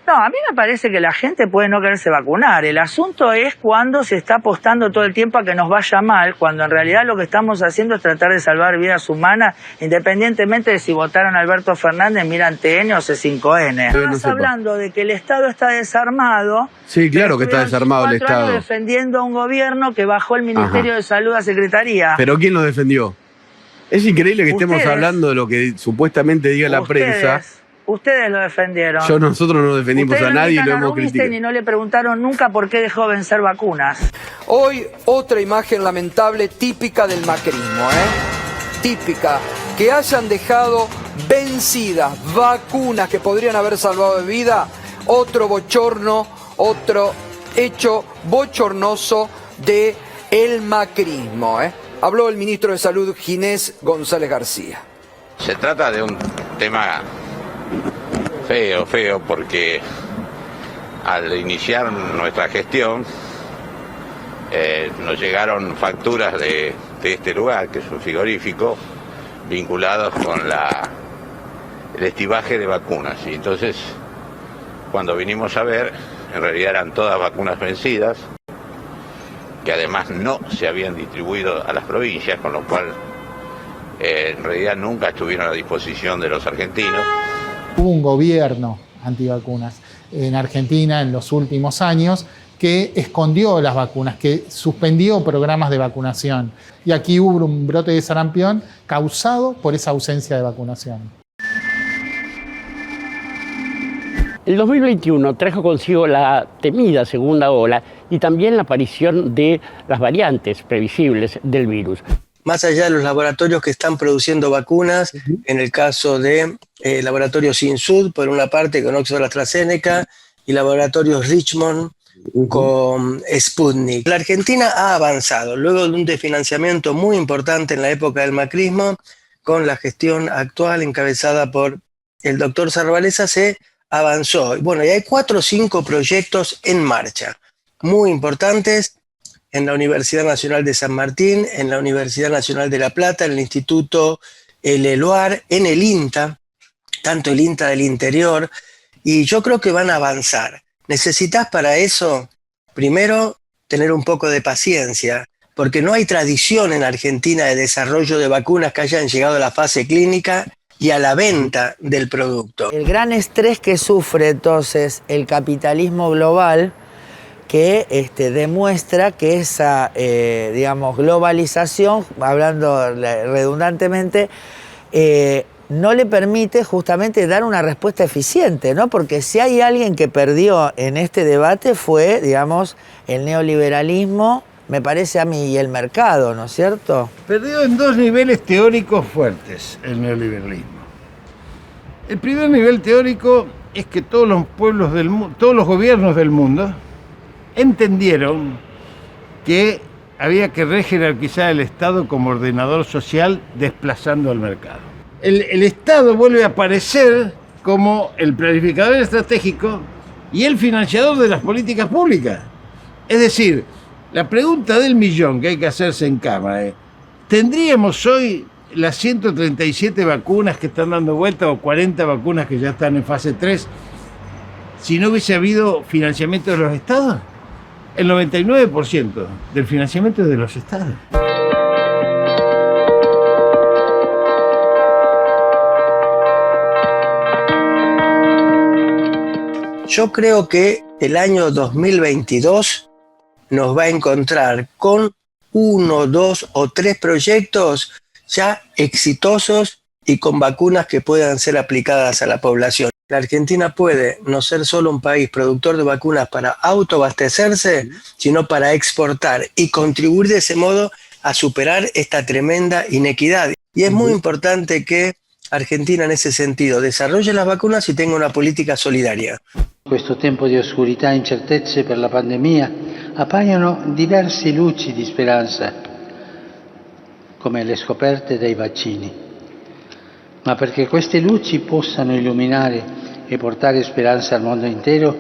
No, a mí me parece que la gente puede no quererse vacunar. El asunto es cuando se está apostando todo el tiempo a que nos vaya mal, cuando en realidad lo que estamos haciendo es tratar de salvar vidas humanas, independientemente de si votaron a Alberto Fernández, miran TN o C5N. No Estás sepa. hablando de que el Estado está desarmado. Sí, claro que está Estuvieron desarmado el 4 años Estado. defendiendo a un gobierno que bajó el Ministerio Ajá. de Salud a Secretaría. ¿Pero quién lo defendió? Es increíble que estemos Ustedes. hablando de lo que supuestamente diga la prensa. Ustedes lo defendieron. Nosotros no defendimos Ustedes a no nadie y invitan lo a hemos Rubinstein criticado. y no le preguntaron nunca por qué dejó vencer vacunas. Hoy otra imagen lamentable típica del macrismo, típica, que hayan dejado vencidas vacunas que podrían haber salvado de vida, otro bochorno, otro hecho bochornoso de el macrismo. Habló el ministro de Salud, Ginés González García. Se trata de un tema feo, porque al iniciar nuestra gestión nos llegaron facturas de este lugar, que es un frigorífico, vinculados con el estibaje de vacunas. Y entonces, cuando vinimos a ver, en realidad eran todas vacunas vencidas, que además no se habían distribuido a las provincias, con lo cual en realidad nunca estuvieron a disposición de los argentinos. Hubo un gobierno antivacunas en Argentina en los últimos años que escondió las vacunas, que suspendió programas de vacunación. Y aquí hubo un brote de sarampión causado por esa ausencia de vacunación. El 2021 trajo consigo la temida segunda ola y también la aparición de las variantes previsibles del virus. Más allá de los laboratorios que están produciendo vacunas, en el caso de laboratorios Insud, por una parte con Oxford AstraZeneca, y laboratorios Richmond con Sputnik. La Argentina ha avanzado, luego de un desfinanciamiento muy importante en la época del macrismo, con la gestión actual encabezada por el doctor Zarbalesa, se avanzó. Bueno, y hay 4 o 5 proyectos en marcha, muy importantes, en la Universidad Nacional de San Martín, en la Universidad Nacional de La Plata, en el Instituto El Eluar, en el INTA, tanto el INTA del interior, y yo creo que van a avanzar. Necesitas para eso, primero, tener un poco de paciencia, porque no hay tradición en Argentina de desarrollo de vacunas que hayan llegado a la fase clínica y a la venta del producto. El gran estrés que sufre entonces el capitalismo global, que demuestra que esa, globalización, hablando redundantemente, no le permite justamente dar una respuesta eficiente, ¿no? Porque si hay alguien que perdió en este debate fue, el neoliberalismo, me parece a mí, y el mercado, ¿no es cierto? Perdió en 2 niveles teóricos fuertes el neoliberalismo. El primer nivel teórico es que todos los pueblos del mundo, todos los gobiernos del mundo entendieron que había que rejerarquizar el Estado como ordenador social desplazando al mercado. el Estado vuelve a aparecer como el planificador estratégico y el financiador de las políticas públicas. Es decir, la pregunta del millón que hay que hacerse en Cámara es, ¿tendríamos hoy las 137 vacunas que están dando vuelta o 40 vacunas que ya están en fase 3 si no hubiese habido financiamiento de los estados? El 99% del financiamiento es de los estados. Yo creo que el año 2022 nos va a encontrar con 1, 2 o 3 proyectos ya exitosos y con vacunas que puedan ser aplicadas a la población. La Argentina puede no ser solo un país productor de vacunas para autoabastecerse, sino para exportar y contribuir de ese modo a superar esta tremenda inequidad. Y es muy importante que Argentina en ese sentido desarrolle las vacunas y tenga una política solidaria. Questo tempo di oscurità e incertezze per la pandemia appaiono diverse luci di speranza, come le scoperte dei vaccini. Ma perché queste luci possano illuminare e portare speranza al mondo intero,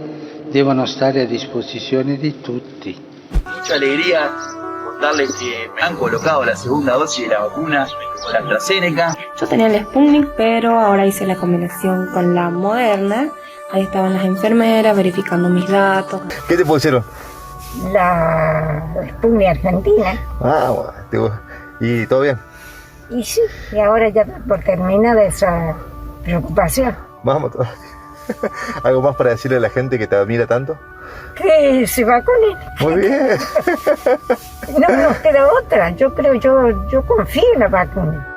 devono stare a disposizione di tutti. Mucha alegría contarles que me han colocado la segunda dosis de la vacuna con la AstraZeneca. Yo tenía el Sputnik, pero ahora hice la combinación con la Moderna. Ahí estaban las enfermeras verificando mis datos. ¿Qué te pusieron? La Sputnik Argentina. Ah, bueno. ¿Y todo bien? Y sí, y ahora ya por terminar esa preocupación. Vamos. ¿Algo más para decirle a la gente que te admira tanto? Que se vacunen. Muy bien. No nos queda otra. Yo confío en la vacuna.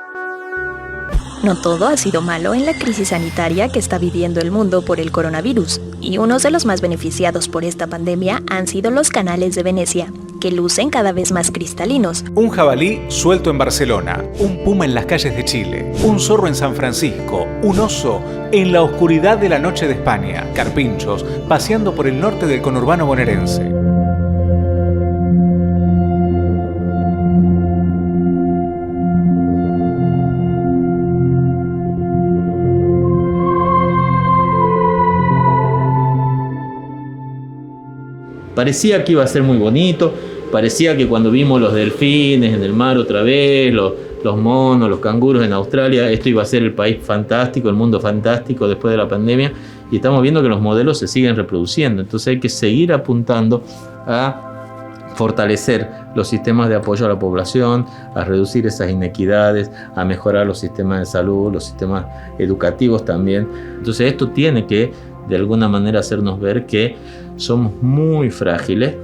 No todo ha sido malo en la crisis sanitaria que está viviendo el mundo por el coronavirus, y unos de los más beneficiados por esta pandemia han sido los canales de Venecia, que lucen cada vez más cristalinos. Un jabalí suelto en Barcelona, un puma en las calles de Chile, un zorro en San Francisco, un oso en la oscuridad de la noche de España, carpinchos paseando por el norte del conurbano bonaerense. Parecía que iba a ser muy bonito, parecía que cuando vimos los delfines en el mar otra vez, los monos, los canguros en Australia, esto iba a ser el país fantástico, el mundo fantástico después de la pandemia, y estamos viendo que los modelos se siguen reproduciendo. Entonces hay que seguir apuntando a fortalecer los sistemas de apoyo a la población, a reducir esas inequidades, a mejorar los sistemas de salud, los sistemas educativos también. Entonces esto tiene que de alguna manera hacernos ver que somos muy frágiles,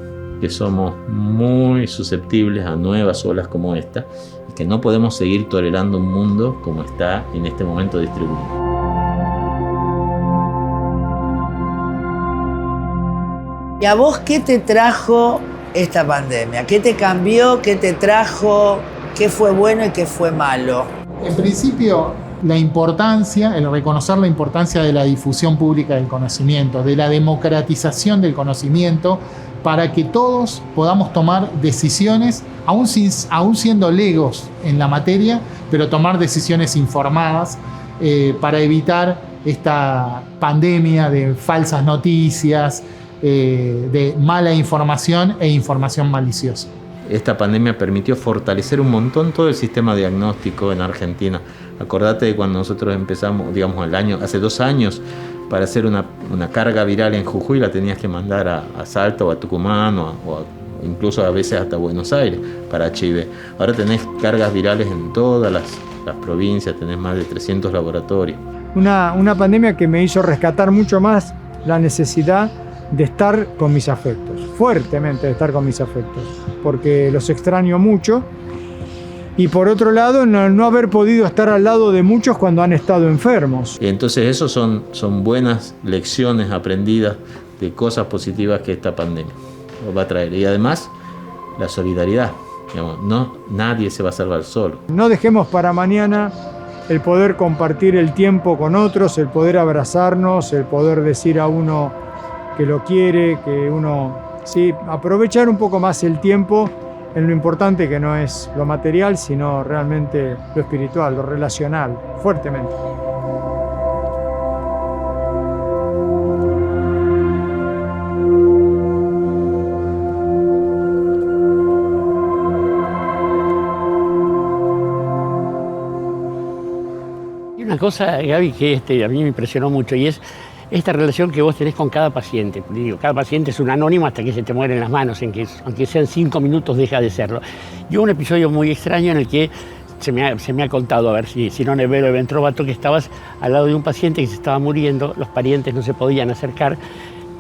que somos muy susceptibles a nuevas olas como esta y que no podemos seguir tolerando un mundo como está en este momento distribuido. ¿Y a vos qué te trajo esta pandemia? ¿Qué te cambió? ¿Qué te trajo? ¿Qué fue bueno y qué fue malo? En principio, la importancia, el reconocer la importancia de la difusión pública del conocimiento, de la democratización del conocimiento, para que todos podamos tomar decisiones, aún siendo legos en la materia, pero tomar decisiones informadas para evitar esta pandemia de falsas noticias, de mala información e información maliciosa. Esta pandemia permitió fortalecer un montón todo el sistema diagnóstico en Argentina. Acordate de cuando nosotros empezamos, digamos, hace 2 años, para hacer una carga viral en Jujuy la tenías que mandar a Salta o a Tucumán o incluso a veces hasta Buenos Aires para HIV. Ahora tenés cargas virales en todas las provincias, tenés más de 300 laboratorios. Una pandemia que me hizo rescatar mucho más la necesidad de estar con mis afectos, fuertemente de estar con mis afectos, porque los extraño mucho. Y por otro lado, no haber podido estar al lado de muchos cuando han estado enfermos. Entonces eso son buenas lecciones aprendidas de cosas positivas que esta pandemia va a traer. Y además, la solidaridad. Digamos, nadie se va a salvar solo. No dejemos para mañana el poder compartir el tiempo con otros, el poder abrazarnos, el poder decir a uno que lo quiere, que uno... Sí, aprovechar un poco más el tiempo en lo importante que no es lo material, sino realmente lo espiritual, lo relacional, fuertemente. Y una cosa, Gaby, que a mí me impresionó mucho, y es esta relación que vos tenés con cada paciente. Digo, cada paciente es un anónimo hasta que se te mueren las manos, aunque sean 5 minutos deja de serlo. Y hubo un episodio muy extraño en el que se me ha contado, a ver si no me veo de Trovato, que estabas al lado de un paciente que se estaba muriendo, los parientes no se podían acercar,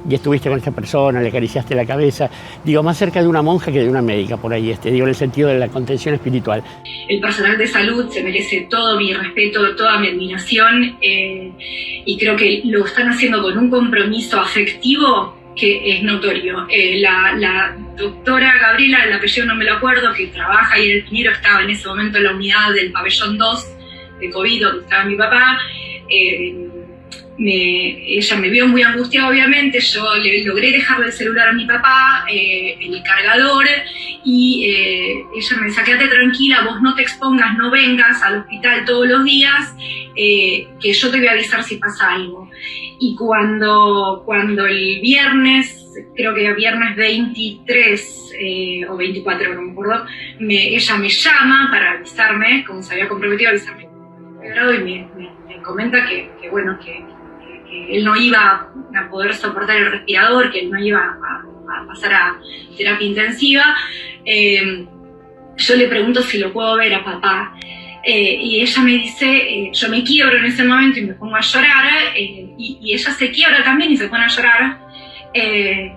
y estuviste con esta persona, le acariciaste la cabeza, digo, más cerca de una monja que de una médica, por ahí, digo, en el sentido de la contención espiritual. El personal de salud se merece todo mi respeto, toda mi admiración, y creo que lo están haciendo con un compromiso afectivo que es notorio. La doctora Gabriela, el apellido no me lo acuerdo, que trabaja ahí en el Piñero, estaba en ese momento en la unidad del pabellón 2 de COVID, donde estaba mi papá. Ella me vio muy angustiada, obviamente. Yo le logré dejarle el celular a mi papá, el cargador, y ella me dice: quédate tranquila, vos no te expongas, no vengas al hospital todos los días, que yo te voy a avisar si pasa algo. Y cuando el viernes, creo que era viernes 23 o 24, no me acuerdo, ella me llama para avisarme, como se había comprometido a avisarme, y me comenta que bueno, que él no iba a poder soportar el respirador, que él no iba a pasar a terapia intensiva. Yo le pregunto si lo puedo ver a papá, y ella me dice, yo me quiebro en ese momento y me pongo a llorar, y ella se quiebra también y se pone a llorar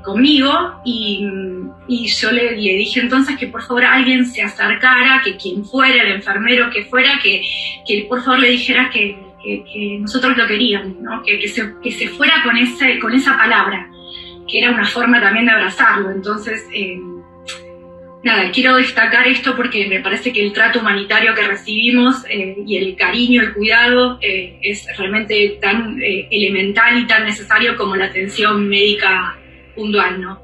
conmigo, y yo le dije entonces que por favor alguien se acercara, que quien fuera, el enfermero que fuera, que por favor le dijera que nosotros lo queríamos, ¿no? que se fuera con esa palabra, que era una forma también de abrazarlo. Entonces, nada, quiero destacar esto porque me parece que el trato humanitario que recibimos y el cariño, el cuidado es realmente tan elemental y tan necesario como la atención médica puntual, ¿no?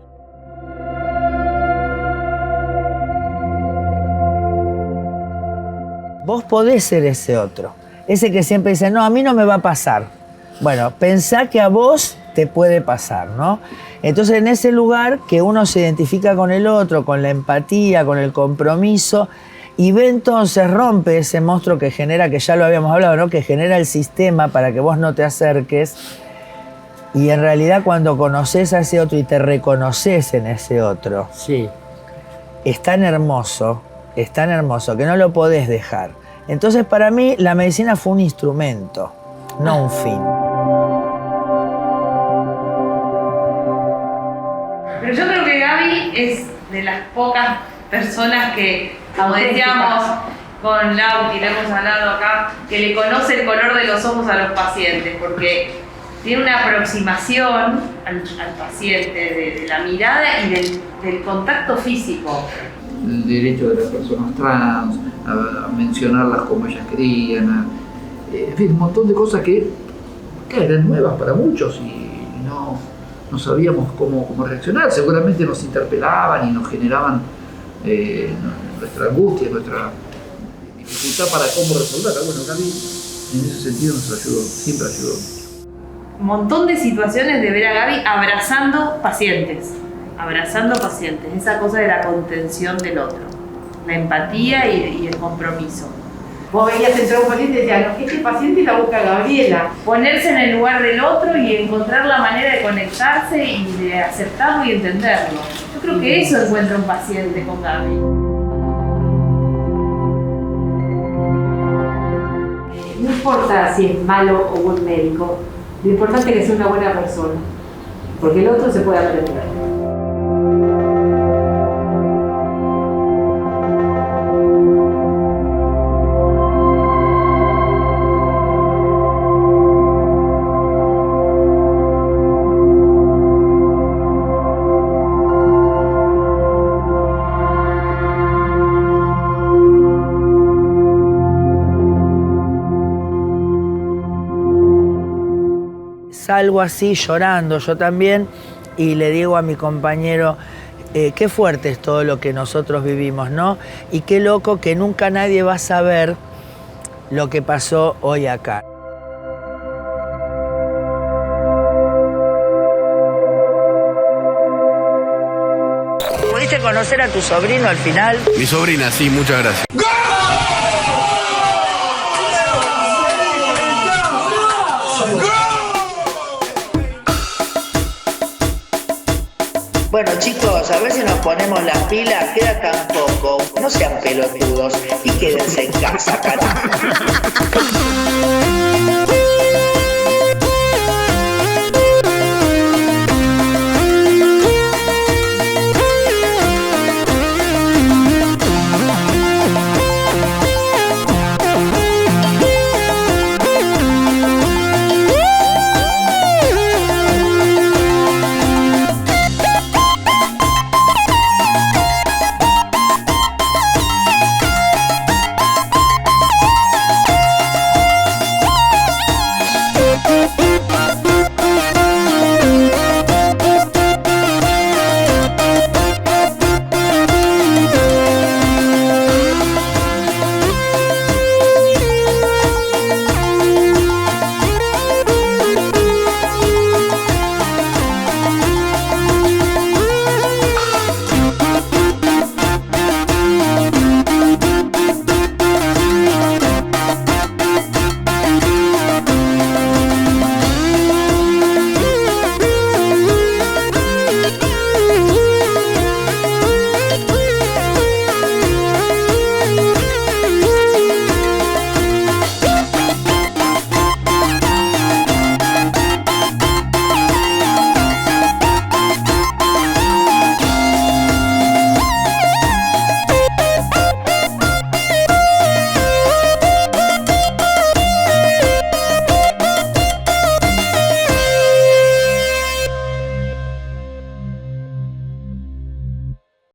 Vos podés ser ese otro. Ese que siempre dice, no, a mí no me va a pasar. Bueno, pensá que a vos te puede pasar, ¿no? Entonces, en ese lugar que uno se identifica con el otro, con la empatía, con el compromiso, y ve entonces, rompe ese monstruo que genera, que ya lo habíamos hablado, ¿no? Que genera el sistema para que vos no te acerques. Y en realidad, cuando conoces a ese otro y te reconoces en ese otro, sí, es tan hermoso que no lo podés dejar. Entonces, para mí, la medicina fue un instrumento, no un fin. Pero yo creo que Gaby es de las pocas personas que, como decíamos con Lauti, le hemos hablado acá, que le conoce el color de los ojos a los pacientes, porque tiene una aproximación al paciente de la mirada y del contacto físico. El derecho de las personas trans, a mencionarlas como ellas querían, en fin, un montón de cosas que eran nuevas para muchos y no sabíamos cómo reaccionar. Seguramente nos interpelaban y nos generaban nuestra angustia, nuestra dificultad para cómo resolverla. Bueno, Gaby en ese sentido nos ayudó, siempre ayudó. Un montón de situaciones de ver a Gaby abrazando pacientes, esa cosa de la contención del otro, la empatía y el compromiso. Vos veías entrar a un paciente y decías, este paciente la busca Gabriela. Ponerse en el lugar del otro y encontrar la manera de conectarse y de aceptarlo y entenderlo. Yo creo que eso encuentra un paciente con Gaby. No importa si es malo o buen médico, lo importante es que sea una buena persona, porque el otro se puede aprender. Salgo así llorando yo también y le digo a mi compañero, qué fuerte es todo lo que nosotros vivimos, ¿no? Y qué loco que nunca nadie va a saber lo que pasó hoy acá. ¿Pudiste conocer a tu sobrino al final? Mi sobrina, sí, muchas gracias. Bueno, chicos, a ver si nos ponemos las pilas, queda tan poco. No sean pelotudos y quédense en casa, carajo.